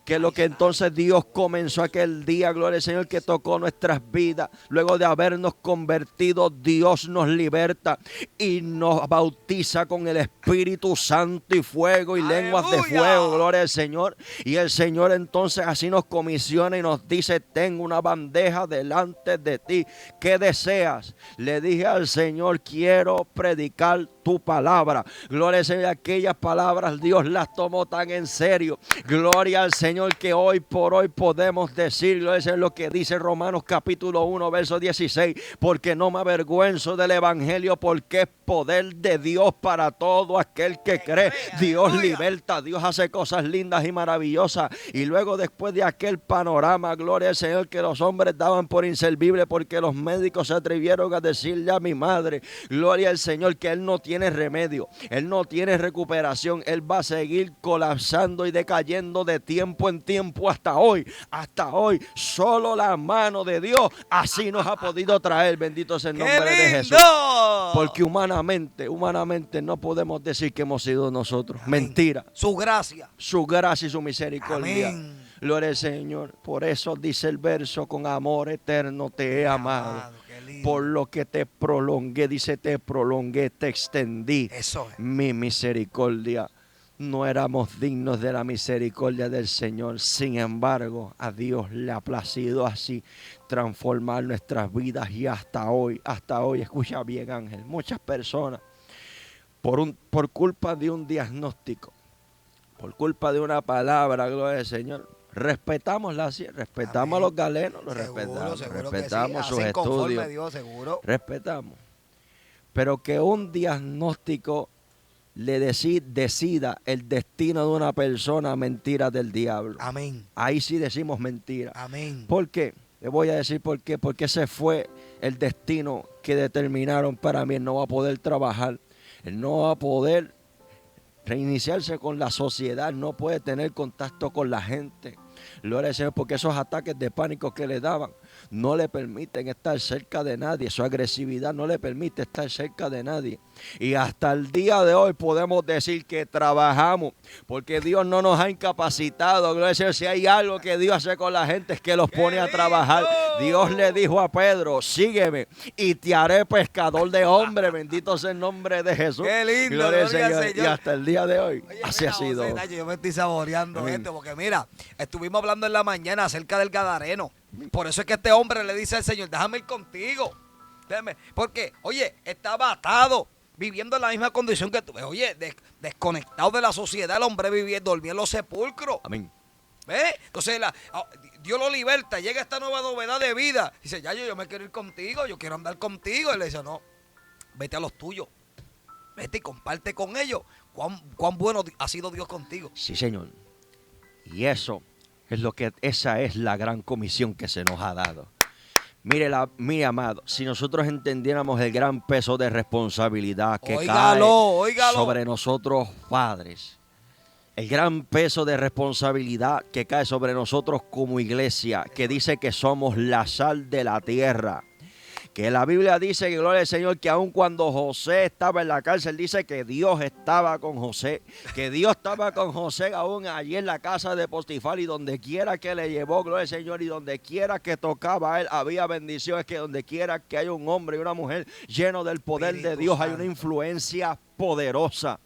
Speaker 3: que lo que entonces Dios comenzó aquel día, gloria al Señor, que tocó nuestras vidas. Luego de habernos convertido, Dios nos liberta y nos bautiza con el Espíritu Santo y fuego y lenguas de
Speaker 1: ¡Aleluya!
Speaker 3: fuego, gloria al Señor. Y el Señor entonces así nos comisiona y nos dice: tengo una bandeja delante de ti, ¿qué deseas? Le dije al Señor: quiero predicar tu palabra. Gloria al Señor. Aquellas palabras Dios las tomó tan en serio, gloria al Señor, que hoy por hoy podemos decir, gloria al Señor, lo que dice Romanos capítulo 1 verso 16: porque no me avergüenzo del evangelio, porque es poder de Dios para todo aquel que cree. Dios liberta, Dios hace cosas lindas y maravillosas. Y luego, después de aquel panorama, gloria al Señor, que los hombres daban por inservible, porque los médicos se atrevieron a decirle a mi madre, gloria al Señor, que él no tiene remedio, él no tiene recuperación, él va a seguir colapsando y decayendo de tiempo en tiempo hasta hoy, solo la mano de Dios así nos ha podido traer. Bendito sea el nombre de Jesús. Porque humanamente no podemos decir que hemos sido nosotros.
Speaker 1: Amén.
Speaker 3: Mentira.
Speaker 1: Su gracia.
Speaker 3: Su gracia y su misericordia.
Speaker 1: Amén.
Speaker 3: Gloria al Señor. Por eso dice el verso: con amor eterno te he amado.
Speaker 1: Qué lindo.
Speaker 3: Por lo que te prolongué, dice, te prolongué, te extendí
Speaker 1: Eso es.
Speaker 3: mi misericordia. No éramos dignos de la misericordia del Señor. Sin embargo, a Dios le ha placido así transformar nuestras vidas. Y hasta hoy, escucha bien, Ángel, muchas personas, por culpa de un diagnóstico, por culpa de una palabra, gloria al Señor, respetamos
Speaker 1: Amén.
Speaker 3: a los galenos, los
Speaker 1: Seguro
Speaker 3: respetamos,
Speaker 1: que
Speaker 3: respetamos
Speaker 1: sí.
Speaker 3: sus
Speaker 1: Hacen conforme a
Speaker 3: estudios,
Speaker 1: Dios, seguro.
Speaker 3: respetamos. Pero que un diagnóstico le decida el destino de una persona, mentira del diablo.
Speaker 1: Amén.
Speaker 3: Ahí sí decimos mentira.
Speaker 1: Amén.
Speaker 3: ¿Por qué? Le voy a decir por qué. Porque ese fue el destino que determinaron para mí. Él no va a poder trabajar, él no va a poder reiniciarse con la sociedad, no puede tener contacto con la gente. Gloria al Señor, porque esos ataques de pánico que le daban no le permiten estar cerca de nadie. Su agresividad no le permite estar cerca de nadie. Y hasta el día de hoy podemos decir que trabajamos, porque Dios no nos ha incapacitado. Gloria al Señor. Si hay algo que Dios hace con la gente, es que los pone a trabajar. Dios le dijo a Pedro: sígueme y te haré pescador de hombres. Bendito sea el nombre de Jesús.
Speaker 1: Qué lindo,
Speaker 3: gloria al
Speaker 1: gloria al
Speaker 3: Señor.
Speaker 1: Señor.
Speaker 3: Y hasta el día de hoy
Speaker 1: Oye,
Speaker 3: así
Speaker 1: mira,
Speaker 3: ha sido.
Speaker 1: José Nacho, yo me estoy saboreando
Speaker 3: Amén.
Speaker 1: esto, porque mira, estuvimos hablando en la mañana acerca del Gadareno. Por eso es que este hombre le dice al Señor: déjame ir contigo. Déjame. Porque, oye, estaba atado, viviendo en la misma condición que tú. Oye, desconectado de la sociedad, el hombre dormía en los sepulcros.
Speaker 3: Amén.
Speaker 1: ¿Ves? Entonces Dios lo liberta, llega esta nueva novedad de vida. Dice: ya yo me quiero ir contigo, yo quiero andar contigo. Y le dice: no, vete a los tuyos. Vete y comparte con ellos cuán bueno ha sido Dios contigo.
Speaker 3: Sí, Señor. Y esa es la gran comisión que se nos ha dado. Mire, amado, si nosotros entendiéramos el gran peso de responsabilidad que cae
Speaker 1: Óigalo.
Speaker 3: sobre nosotros padres, el gran peso de responsabilidad que cae sobre nosotros como iglesia, que dice que somos la sal de la tierra. Que la Biblia dice, que gloria al Señor, que aun cuando José estaba en la cárcel, dice que Dios estaba con José. Que Dios estaba con José aún allí en la casa de Potifar, y donde quiera que le llevó, gloria al Señor, y donde quiera que tocaba a él, había bendiciones. Que donde quiera que haya un hombre y una mujer lleno del poder de Dios, hay una influencia poderosa.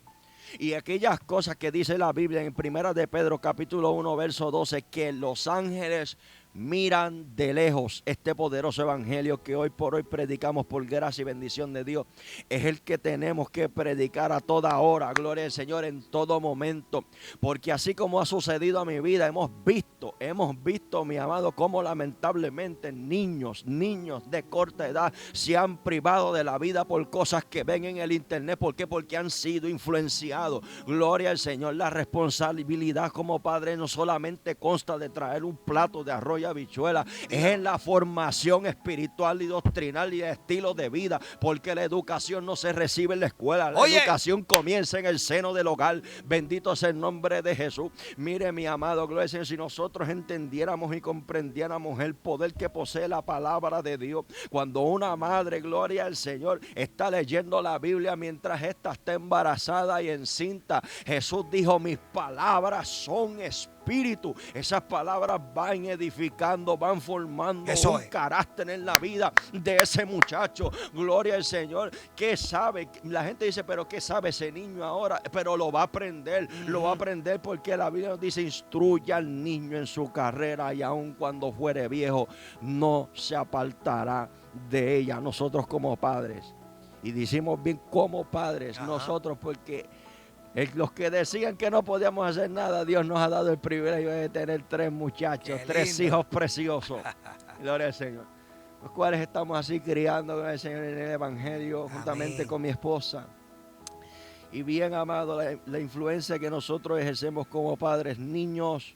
Speaker 3: Y aquellas cosas que dice la Biblia en Primera de Pedro capítulo 1 verso 12, que los ángeles miran de lejos este poderoso evangelio que hoy por hoy predicamos por gracia y bendición de Dios. Es el que tenemos que predicar a toda hora, gloria al Señor, en todo momento. Porque así como ha sucedido a mi vida, hemos visto, mi amado, cómo lamentablemente niños de corta edad se han privado de la vida por cosas que ven en el internet. ¿Por qué? Porque han sido influenciados. Gloria al Señor. La responsabilidad como padre no solamente consta de traer un plato de arroz y habichuela, es en la formación espiritual y doctrinal y de estilo de vida, porque la educación no se recibe en la escuela, la educación comienza en el seno del hogar. Bendito sea el nombre de Jesús. Mire, mi amado, gloria al Señor, si nosotros entendiéramos y comprendiéramos el poder que posee la palabra de Dios, cuando una madre, gloria al Señor, está leyendo la Biblia mientras ésta está embarazada y encinta, Jesús dijo: mis palabras son espíritu. Esas palabras van edificando, van formando un carácter en la vida de ese muchacho. Gloria al Señor. ¿Qué sabe? La gente dice, pero ¿qué sabe ese niño ahora? Pero lo va a aprender, lo va a aprender, porque la Biblia nos dice: instruye al niño en su carrera, y aun cuando fuere viejo no se apartará de ella. Nosotros como padres, y decimos bien como padres, nosotros, porque los que decían que no podíamos hacer nada, Dios nos ha dado el privilegio de tener 3 muchachos, 3 hijos preciosos. Gloria al Señor. Los cuales estamos así criando, gloria al Señor, en el Evangelio, juntamente con mi esposa. Y bien, amado, la influencia que nosotros ejercemos como padres, niños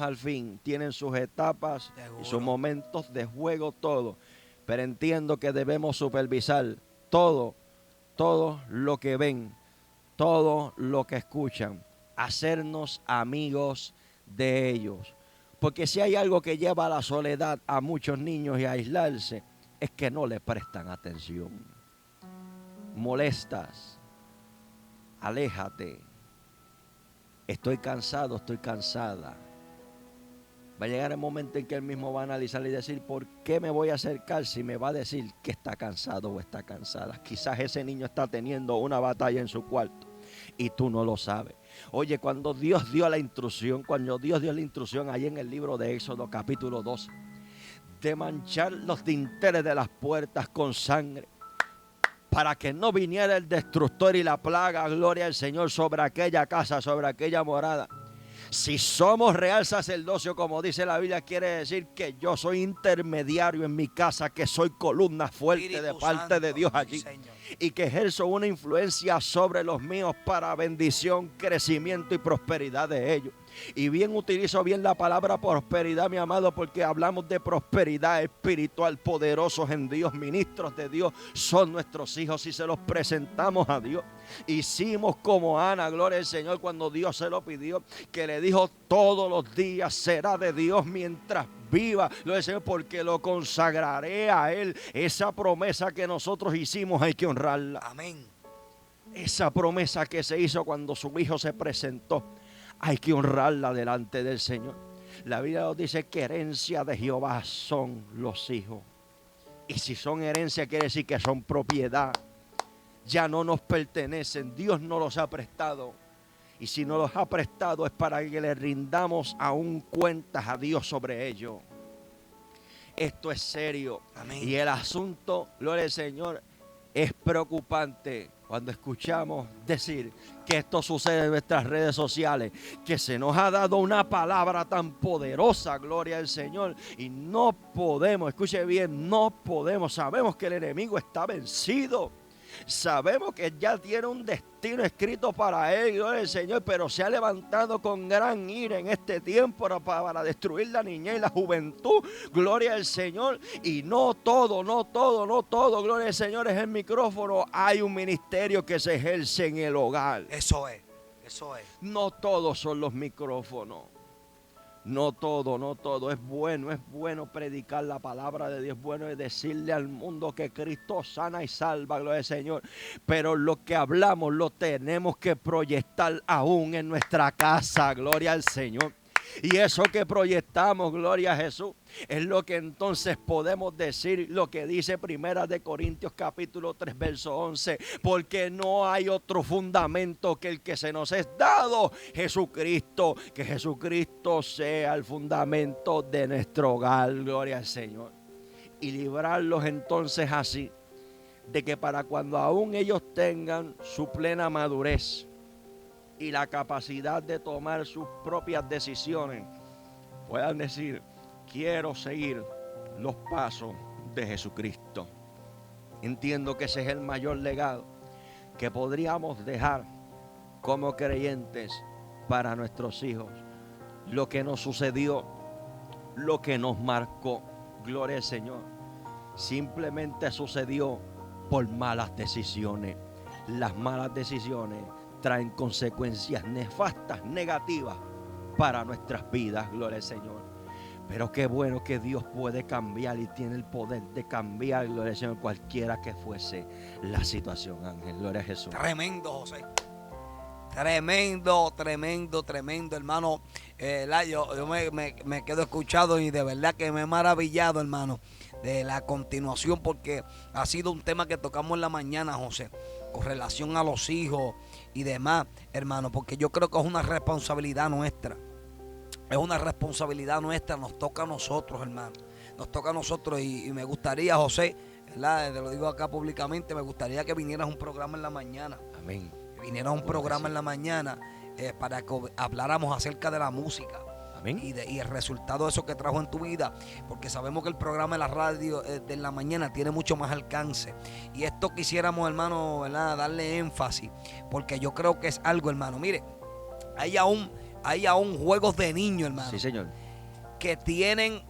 Speaker 3: al fin, tienen sus etapas y sus momentos de juego, todo. Pero entiendo que debemos supervisar todo lo que ven, todo lo que escuchan, hacernos amigos de ellos. Porque si hay algo que lleva a la soledad a muchos niños y a aislarse, es que no le prestan atención. Molestas, aléjate. Estoy cansado, estoy cansada. Va a llegar el momento en que él mismo va a analizar y decir: ¿por qué me voy a acercar si me va a decir que está cansado o está cansada? Quizás ese niño está teniendo una batalla en su cuarto y tú no lo sabes. Oye, cuando Dios dio la instrucción, ahí en el libro de Éxodo capítulo 12, de manchar los dinteles de las puertas con sangre, para que no viniera el destructor y la plaga, gloria al Señor, sobre aquella casa, sobre aquella morada. Si somos real sacerdocio, como dice la Biblia, quiere decir que yo soy intermediario en mi casa, que soy columna fuerte de parte de Dios allí, y que ejerzo una influencia sobre los míos para bendición, crecimiento y prosperidad de ellos. Y bien utilizo bien la palabra prosperidad, mi amado, porque hablamos de prosperidad espiritual. Poderosos en Dios, ministros de Dios son nuestros hijos, y se los presentamos a Dios. Hicimos como Ana, gloria al Señor, cuando Dios se lo pidió, que le dijo: todos los días será de Dios mientras viva, gloria al Señor, porque lo consagraré a Él. Esa promesa que nosotros hicimos hay que honrarla.
Speaker 1: Amén.
Speaker 3: Esa promesa que se hizo cuando su hijo se presentó, hay que honrarla delante del Señor. La Biblia nos dice que herencia de Jehová son los hijos. Y si son herencia, quiere decir que son propiedad. Ya no nos pertenecen. Dios nos los ha prestado. Y si nos los ha prestado es para que le rindamos aún cuentas a Dios sobre ello. Esto es serio. Amén. Y el asunto, gloria al Señor, es preocupante cuando escuchamos decir que esto sucede en nuestras redes sociales, que se nos ha dado una palabra tan poderosa, gloria al Señor, y no podemos, escuche bien, no podemos, sabemos que el enemigo está vencido. Sabemos que ya tiene un destino escrito para él, gloria al Señor, pero se ha levantado con gran ira en este tiempo para destruir la niñez y la juventud, gloria al Señor. Y no todo, gloria al Señor, es el micrófono. Hay un ministerio que se ejerce en el hogar.
Speaker 1: Eso es. Eso es.
Speaker 3: No todos son los micrófonos. No todo. Es bueno predicar la palabra de Dios. Es bueno decirle al mundo que Cristo sana y salva, gloria al Señor. Pero lo que hablamos lo tenemos que proyectar aún en nuestra casa, gloria al Señor. Y eso que proyectamos, gloria a Jesús, es lo que entonces podemos decir, lo que dice Primera de Corintios capítulo 3 verso 11, porque no hay otro fundamento que el que se nos es dado, Jesucristo. Que Jesucristo sea el fundamento de nuestro hogar, gloria al Señor. Y librarlos entonces así, de que para cuando aún ellos tengan su plena madurez y la capacidad de tomar sus propias decisiones, puedan decir: quiero seguir los pasos de Jesucristo. Entiendo que ese es el mayor legado que podríamos dejar como creyentes para nuestros hijos. Lo que nos sucedió, lo que nos marcó, gloria al Señor, simplemente sucedió por malas decisiones. Las malas decisiones traen consecuencias nefastas, negativas para nuestras vidas, gloria al Señor. Pero qué bueno que Dios puede cambiar y tiene el poder de cambiar, gloria al Señor, cualquiera que fuese la situación, Ángel, gloria a Jesús.
Speaker 1: Tremendo, José. Tremendo, hermano. Yo me quedo escuchado y de verdad que me he maravillado, hermano, de la continuación, porque ha sido un tema que tocamos en la mañana, José, con relación a los hijos y demás, hermano, porque yo creo que es una responsabilidad nuestra. Es una responsabilidad nuestra, nos toca a nosotros, hermano. Nos toca a nosotros y me gustaría, José, ¿verdad? Te lo digo acá públicamente, me gustaría que vinieras a un programa en la mañana.
Speaker 3: Amén.
Speaker 1: Que vinieras a un programa en la mañana para que habláramos acerca de la música.
Speaker 3: Amén.
Speaker 1: Y el resultado de eso que trajo en tu vida, porque sabemos que el programa de la radio de la mañana tiene mucho más alcance, y esto quisiéramos, hermano, ¿verdad?, darle énfasis, porque yo creo que es algo, hermano, mire, hay aún juegos de niños, hermano,
Speaker 3: Sí, Señor.
Speaker 1: que tienen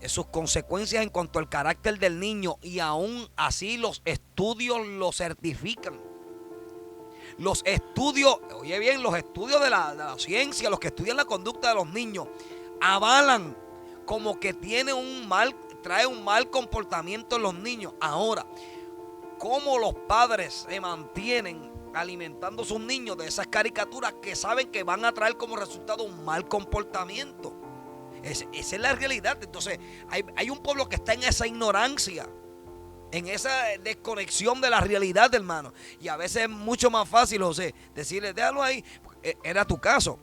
Speaker 1: sus consecuencias en cuanto al carácter del niño, y aún así los estudios lo certifican. Los estudios, oye bien, los estudios de la ciencia, los que estudian la conducta de los niños, avalan como que trae un mal comportamiento en los niños. Ahora, ¿cómo los padres se mantienen alimentando a sus niños de esas caricaturas que saben que van a traer como resultado un mal comportamiento? Esa es la realidad. Entonces, hay un pueblo que está en esa ignorancia, en esa desconexión de la realidad, hermano. Y a veces es mucho más fácil, José, decirle: déjalo ahí. Era tu caso.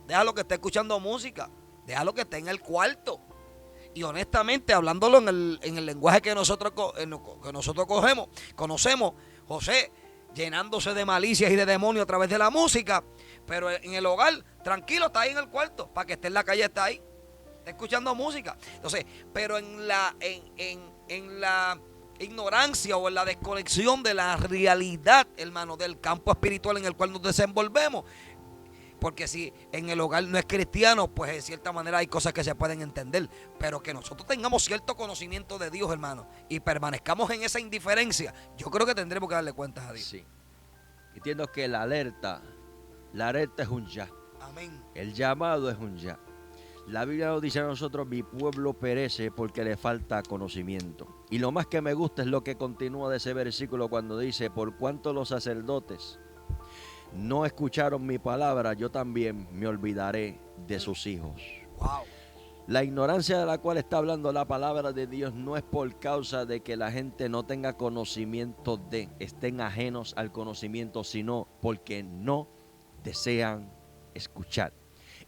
Speaker 1: Déjalo que esté escuchando música. Déjalo que esté en el cuarto. Y honestamente, hablándolo en el lenguaje que nosotros conocemos, José, llenándose de malicias y de demonios a través de la música. Pero en el hogar, tranquilo, está ahí en el cuarto. Para que esté en la calle, está ahí. Está escuchando música. Entonces, pero en la ignorancia o en la desconexión de la realidad, hermano, del campo espiritual en el cual nos desenvolvemos. Porque si en el hogar no es cristiano, pues de cierta manera hay cosas que se pueden entender. Pero que nosotros tengamos cierto conocimiento de Dios, hermano, y permanezcamos en esa indiferencia, yo creo que tendremos que darle cuentas a Dios.
Speaker 3: Sí. Entiendo que la alerta es un ya.
Speaker 1: Amén.
Speaker 3: El llamado es un ya. La Biblia nos dice a nosotros: mi pueblo perece porque le falta conocimiento. Y lo más que me gusta es lo que continúa de ese versículo cuando dice: por cuanto los sacerdotes no escucharon mi palabra, yo también me olvidaré de sus hijos.
Speaker 1: Wow.
Speaker 3: La ignorancia de la cual está hablando la palabra de Dios no es por causa de que la gente no tenga conocimiento estén ajenos al conocimiento, sino porque no desean escuchar.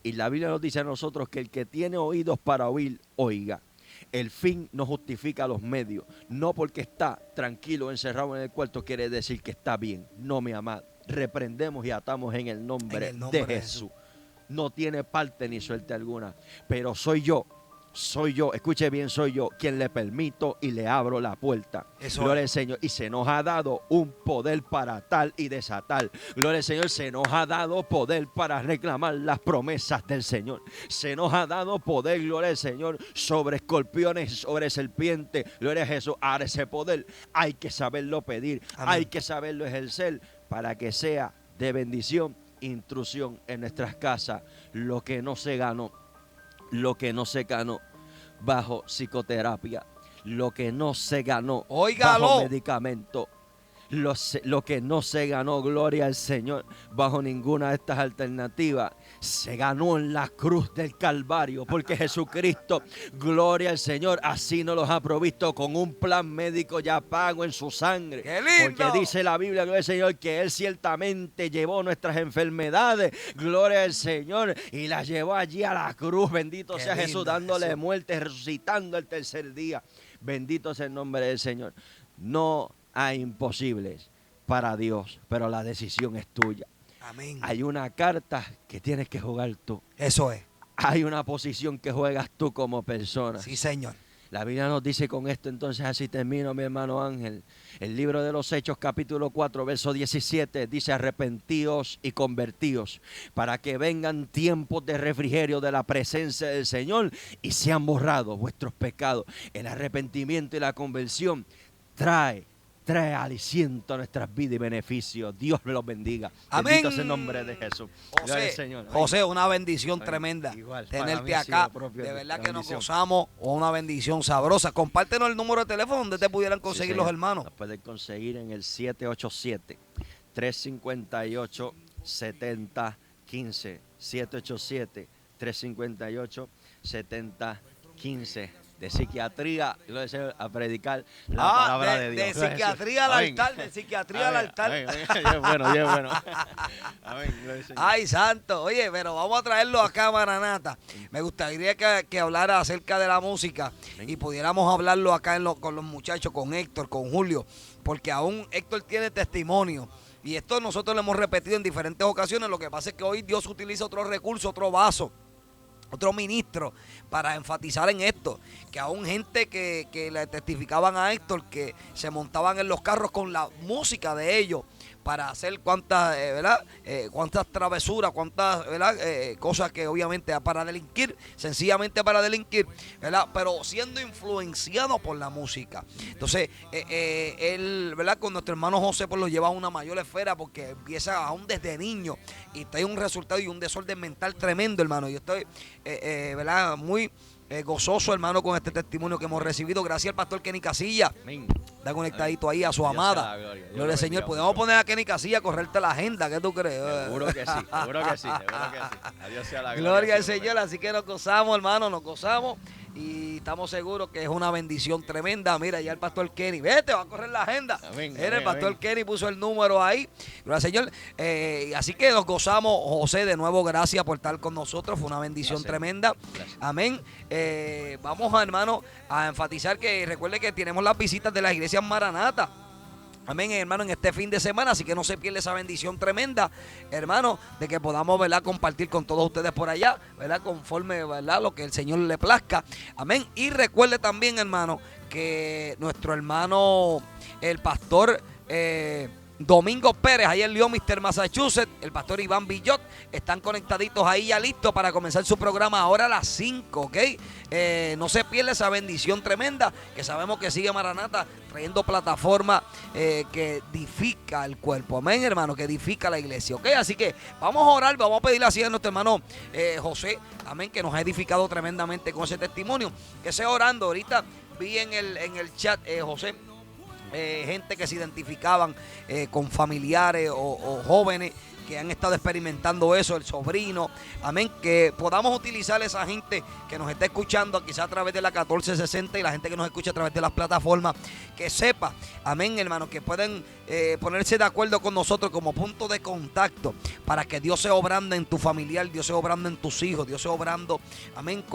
Speaker 3: Y la Biblia nos dice a nosotros que el que tiene oídos para oír, oiga. El fin no justifica los medios. No porque está tranquilo, encerrado en el cuarto, quiere decir que está bien. No, mi amado. Reprendemos y atamos en el nombre de Jesús. No tiene parte ni suerte alguna. Pero soy yo, escuche bien, soy yo quien le permito y le abro la puerta. Gloria al Señor. Y se nos ha dado un poder para atar y desatar. Gloria al Señor. Se nos ha dado poder para reclamar las promesas del Señor. Se nos ha dado poder, gloria al Señor, sobre escorpiones, sobre serpientes. Gloria a Jesús. Ahora ese poder hay que saberlo pedir. Amén. Hay que saberlo ejercer para que sea de bendición intrusión en nuestras casas, lo que no se ganó, bajo psicoterapia, lo que no se ganó
Speaker 1: Óigalo.
Speaker 3: bajo medicamento, lo que no se ganó, gloria al Señor, bajo ninguna de estas alternativas, se ganó en la cruz del Calvario, porque Jesucristo, gloria al Señor, así nos los ha provisto con un plan médico ya pago en su sangre.
Speaker 1: ¡Qué lindo!
Speaker 3: Porque dice la Biblia, gloria al Señor, que Él ciertamente llevó nuestras enfermedades, gloria al Señor, y las llevó allí a la cruz. Bendito
Speaker 1: Qué
Speaker 3: sea Jesús,
Speaker 1: lindo,
Speaker 3: dándole
Speaker 1: Jesús.
Speaker 3: muerte, resucitando el tercer día. Bendito sea el nombre del Señor. No hay imposibles para Dios, pero la decisión es tuya.
Speaker 1: Amén.
Speaker 3: Hay una carta que tienes que jugar tú.
Speaker 1: Eso es.
Speaker 3: Hay una posición que juegas tú como persona.
Speaker 1: Sí, Señor.
Speaker 3: La Biblia nos dice con esto, entonces así termino, mi hermano Ángel. El libro de los Hechos, capítulo 4, verso 17, dice: arrepentíos y convertíos, para que vengan tiempos de refrigerio de la presencia del Señor y sean borrados vuestros pecados. El arrepentimiento y la conversión trae aliciento a nuestras vidas y beneficios. Dios me los bendiga.
Speaker 1: Amén.
Speaker 3: Bendito sea el nombre de Jesús. Gloria al Señor.
Speaker 1: José, una bendición
Speaker 3: Amén.
Speaker 1: tremenda
Speaker 3: Igual, para mí
Speaker 1: tenerte
Speaker 3: ha sido
Speaker 1: acá.
Speaker 3: propio
Speaker 1: De
Speaker 3: de
Speaker 1: verdad
Speaker 3: la
Speaker 1: que nos
Speaker 3: bendición.
Speaker 1: gozamos. Una bendición sabrosa. Compártenos el número de teléfono donde te pudieran conseguir
Speaker 3: Sí,
Speaker 1: los
Speaker 3: señor.
Speaker 1: hermanos.
Speaker 3: Nos pueden conseguir en el 787-358-7015. 787-358-7015. De psiquiatría, gloria al Señor, a predicar la palabra de Dios.
Speaker 1: De psiquiatría al
Speaker 3: Amén.
Speaker 1: altar, de psiquiatría al
Speaker 3: Amén,
Speaker 1: altar.
Speaker 3: amén, amén. Dios es bueno, Dios es bueno. Amén, gloria al Señor.
Speaker 1: Ay, santo. Oye, pero vamos a traerlo acá a Maranata. Me gustaría que hablara acerca de la música y pudiéramos hablarlo acá con los muchachos, con Héctor, con Julio, porque aún Héctor tiene testimonio. Y esto nosotros lo hemos repetido en diferentes ocasiones. Lo que pasa es que hoy Dios utiliza otro recurso, otro vaso, otro ministro para enfatizar en esto, que aún gente que le testificaban a Héctor que se montaban en los carros con la música de ellos para hacer cuantas, ¿verdad? Cuantas travesuras, cuantas, ¿verdad? Cosas que obviamente para delinquir, sencillamente para delinquir, ¿verdad? Pero siendo influenciado por la música. Entonces, él, ¿verdad? Con nuestro hermano José, pues lo lleva a una mayor esfera porque empieza aún desde niño y trae un resultado y un desorden mental tremendo, hermano. Yo estoy, ¿verdad? Muy gozoso, hermano, con este testimonio que hemos recibido. Gracias al pastor Kenny Casilla.
Speaker 3: Amén.
Speaker 1: Está conectadito ahí a su
Speaker 3: Dios
Speaker 1: amada.
Speaker 3: sea la gloria. Dios
Speaker 1: Gloria
Speaker 3: lo
Speaker 1: al Señor.
Speaker 3: bendiga
Speaker 1: Podemos
Speaker 3: mucho.
Speaker 1: poner a Kenny Casilla a correrte la agenda. ¿Qué tú crees?
Speaker 3: Seguro que sí, seguro que sí, seguro que sí. A Dios sea la gloria.
Speaker 1: Gloria al
Speaker 3: siempre.
Speaker 1: Señor. Así que nos gozamos, hermano, nos gozamos. Y estamos seguros que es una bendición tremenda. Mira, ya el pastor Kenny, vete, va a correr la agenda.
Speaker 3: Amén,
Speaker 1: Mira, el
Speaker 3: amén,
Speaker 1: pastor
Speaker 3: amén.
Speaker 1: Kenny puso el número ahí. Gloria al Señor. Así que nos gozamos, José, de nuevo, gracias por estar con nosotros. Fue una bendición
Speaker 3: Gracias.
Speaker 1: tremenda.
Speaker 3: Gracias.
Speaker 1: Amén. Vamos, hermano, a enfatizar que recuerde que tenemos las visitas de las iglesias Maranata. Amén, hermano, en este fin de semana, así que no se pierda esa bendición tremenda, hermano, de que podamos, ¿verdad?, compartir con todos ustedes por allá, ¿verdad?, conforme, ¿verdad?, lo que el Señor le plazca. Amén. Y recuerde también, hermano, que nuestro hermano, el pastor Domingo Pérez, ahí en Leominster, Massachusetts, el pastor Iván Villot, están conectaditos ahí ya listos para comenzar su programa ahora a las 5, ¿ok? No se pierda esa bendición tremenda, que sabemos que sigue Maranata trayendo plataforma que edifica el cuerpo, amén, hermano, que edifica la iglesia, ¿ok? Así que vamos a orar, vamos a pedirle así a nuestro hermano José, amén, que nos ha edificado tremendamente con ese testimonio, que sea orando. Ahorita vi en el chat, José, gente que se identificaban con familiares o jóvenes que han estado experimentando eso, el sobrino, amén, que podamos utilizar esa gente que nos está escuchando quizá a través de la 1460 y la gente que nos escucha a través de las plataformas, que sepa, amén, hermano, que pueden ponerse de acuerdo con nosotros como punto de contacto para que Dios sea obrando en tu familiar, Dios sea obrando en tus hijos, Dios sea obrando, amén,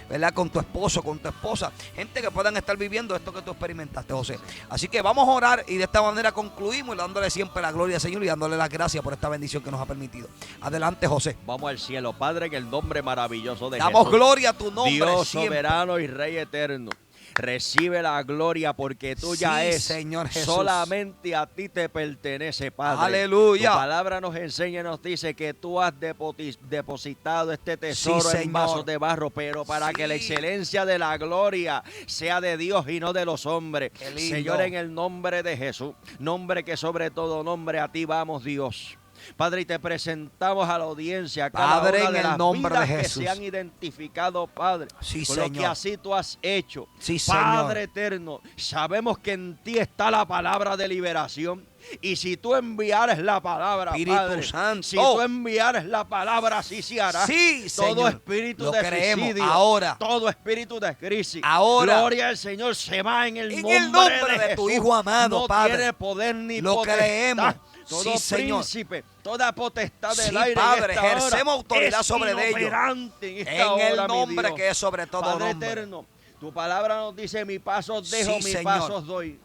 Speaker 1: ¿verdad?, con tu esposo, con tu esposa, gente que puedan estar viviendo esto que tú experimentaste, José. Así que vamos a orar y de esta manera concluimos y dándole siempre la gloria al Señor y dándole las gracias por esta bendición que nos ha permitido. Adelante, José.
Speaker 3: Vamos al cielo, Padre, en el nombre maravilloso de
Speaker 1: Damos
Speaker 3: Jesús.
Speaker 1: gloria a tu nombre,
Speaker 3: Dios
Speaker 1: siempre.
Speaker 3: soberano y Rey eterno. Recibe la gloria porque tuya
Speaker 1: Sí,
Speaker 3: es.
Speaker 1: Señor Jesús.
Speaker 3: Solamente a ti te pertenece, Padre.
Speaker 1: Aleluya.
Speaker 3: Tu palabra nos enseña y nos dice que tú has depositado este tesoro
Speaker 1: Sí,
Speaker 3: en
Speaker 1: Señor.
Speaker 3: vasos de barro, pero para
Speaker 1: Sí.
Speaker 3: que la excelencia de la gloria sea de Dios y no de los hombres.
Speaker 1: Qué lindo.
Speaker 3: Señor, en el nombre de Jesús, nombre que sobre todo nombre, a ti vamos, Dios. Padre, y te presentamos a la audiencia, a cada
Speaker 1: Padre,
Speaker 3: una
Speaker 1: en
Speaker 3: de
Speaker 1: el
Speaker 3: las
Speaker 1: nombre de
Speaker 3: vidas que
Speaker 1: Jesús.
Speaker 3: se han identificado, Padre,
Speaker 1: Sí,
Speaker 3: con lo que
Speaker 1: Señor.
Speaker 3: así tú has hecho.
Speaker 1: Sí,
Speaker 3: Padre
Speaker 1: Señor.
Speaker 3: eterno, sabemos que en ti está la palabra de liberación. Y si tú enviares la palabra,
Speaker 1: Espíritu
Speaker 3: Padre,
Speaker 1: Santo.
Speaker 3: si tú enviares la palabra, así se hará.
Speaker 1: Sí,
Speaker 3: Todo
Speaker 1: Señor.
Speaker 3: espíritu
Speaker 1: Lo
Speaker 3: de
Speaker 1: creemos
Speaker 3: suicidio,
Speaker 1: ahora.
Speaker 3: todo espíritu de crisis,
Speaker 1: Ahora.
Speaker 3: gloria al Señor, se va en el
Speaker 1: En
Speaker 3: nombre,
Speaker 1: el nombre de tu
Speaker 3: Jesús.
Speaker 1: Hijo amado,
Speaker 3: no
Speaker 1: Padre.
Speaker 3: tiene poder ni
Speaker 1: Lo
Speaker 3: potestad.
Speaker 1: creemos.
Speaker 3: Todo
Speaker 1: Sí, Señor.
Speaker 3: príncipe, toda potestad del
Speaker 1: Sí,
Speaker 3: aire
Speaker 1: Padre,
Speaker 3: en esta hora
Speaker 1: ejercemos autoridad
Speaker 3: es
Speaker 1: sobre ellos.
Speaker 3: inoperante en esta
Speaker 1: En
Speaker 3: hora,
Speaker 1: el
Speaker 3: mi
Speaker 1: nombre
Speaker 3: Dios.
Speaker 1: que es sobre todo
Speaker 3: Padre
Speaker 1: nombre.
Speaker 3: eterno, tu palabra nos dice: mi paso dejo,
Speaker 1: Sí,
Speaker 3: mi
Speaker 1: Señor.
Speaker 3: paso doy.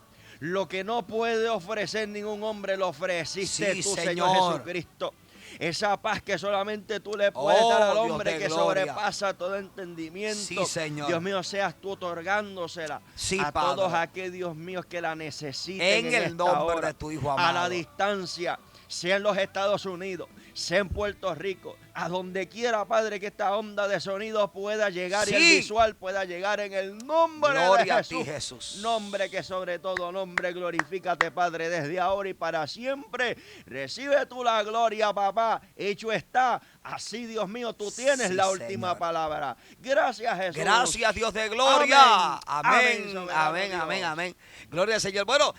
Speaker 3: Lo que no puede ofrecer ningún hombre lo ofreciste
Speaker 1: Sí,
Speaker 3: tú,
Speaker 1: Señor.
Speaker 3: Señor Jesucristo. Esa paz que solamente tú le puedes dar al
Speaker 1: Dios
Speaker 3: hombre,
Speaker 1: de
Speaker 3: que
Speaker 1: gloria.
Speaker 3: sobrepasa todo entendimiento.
Speaker 1: Sí, Señor.
Speaker 3: Dios mío, seas tú otorgándosela
Speaker 1: Sí,
Speaker 3: a
Speaker 1: Padre.
Speaker 3: todos aquellos, Dios míos, que la necesiten
Speaker 1: En el
Speaker 3: esta
Speaker 1: nombre
Speaker 3: hora,
Speaker 1: de tu Hijo
Speaker 3: a la
Speaker 1: amado.
Speaker 3: distancia, sea en los Estados Unidos, sea en Puerto Rico, a donde quiera, Padre, que esta onda de sonido pueda llegar y el
Speaker 1: Sí.
Speaker 3: visual pueda llegar, en el nombre
Speaker 1: Gloria
Speaker 3: de
Speaker 1: a ti,
Speaker 3: Jesús.
Speaker 1: Jesús.
Speaker 3: Nombre que sobre todo nombre, glorifícate, Padre, desde ahora y para siempre. Recibe tú la gloria, papá. Hecho está. Así, Dios mío, tú tienes
Speaker 1: Sí,
Speaker 3: la última
Speaker 1: Señor.
Speaker 3: palabra. Gracias, Jesús.
Speaker 1: Gracias, Dios de gloria.
Speaker 3: Amén.
Speaker 1: Amén,
Speaker 3: Amén,
Speaker 1: amén,
Speaker 3: soberano
Speaker 1: amén,
Speaker 3: Dios.
Speaker 1: amén. Gloria al Señor. Bueno,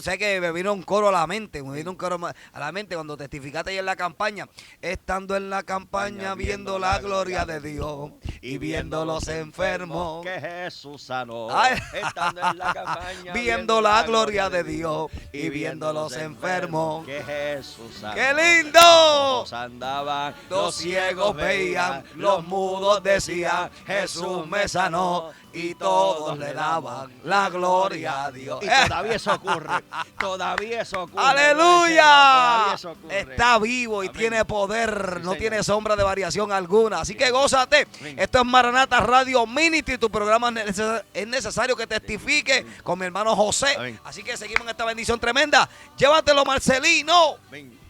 Speaker 1: sé que me vino un coro a la mente, a la mente cuando testificaste ahí en la campaña. Estando en la campaña, viendo la gloria de Dios y viendo los enfermos.
Speaker 3: que Jesús sanó.
Speaker 1: Ay.
Speaker 3: Estando en la campaña,
Speaker 1: Viendo la gloria de Dios y viendo los enfermos.
Speaker 3: que Jesús sanó.
Speaker 1: ¡Qué lindo!
Speaker 3: Todos andaban,
Speaker 1: Los ciegos veían, los mudos decían, Jesús me sanó, y todos le daban la gloria a Dios.
Speaker 3: Y todavía eso ocurre. Todavía eso ocurre.
Speaker 1: ¡Aleluya!
Speaker 3: Todavía eso ocurre.
Speaker 1: Está vivo y
Speaker 3: Amén.
Speaker 1: tiene poder,
Speaker 3: Sí,
Speaker 1: no
Speaker 3: Señor.
Speaker 1: tiene sombra de variación alguna. Así que gózate.
Speaker 3: Amén.
Speaker 1: Esto es Maranata Radio Ministry, tu programa es necesario que testifique con mi hermano José.
Speaker 3: Amén.
Speaker 1: Así que seguimos en esta bendición tremenda. Llévatelo, Marcelino.
Speaker 3: Amén.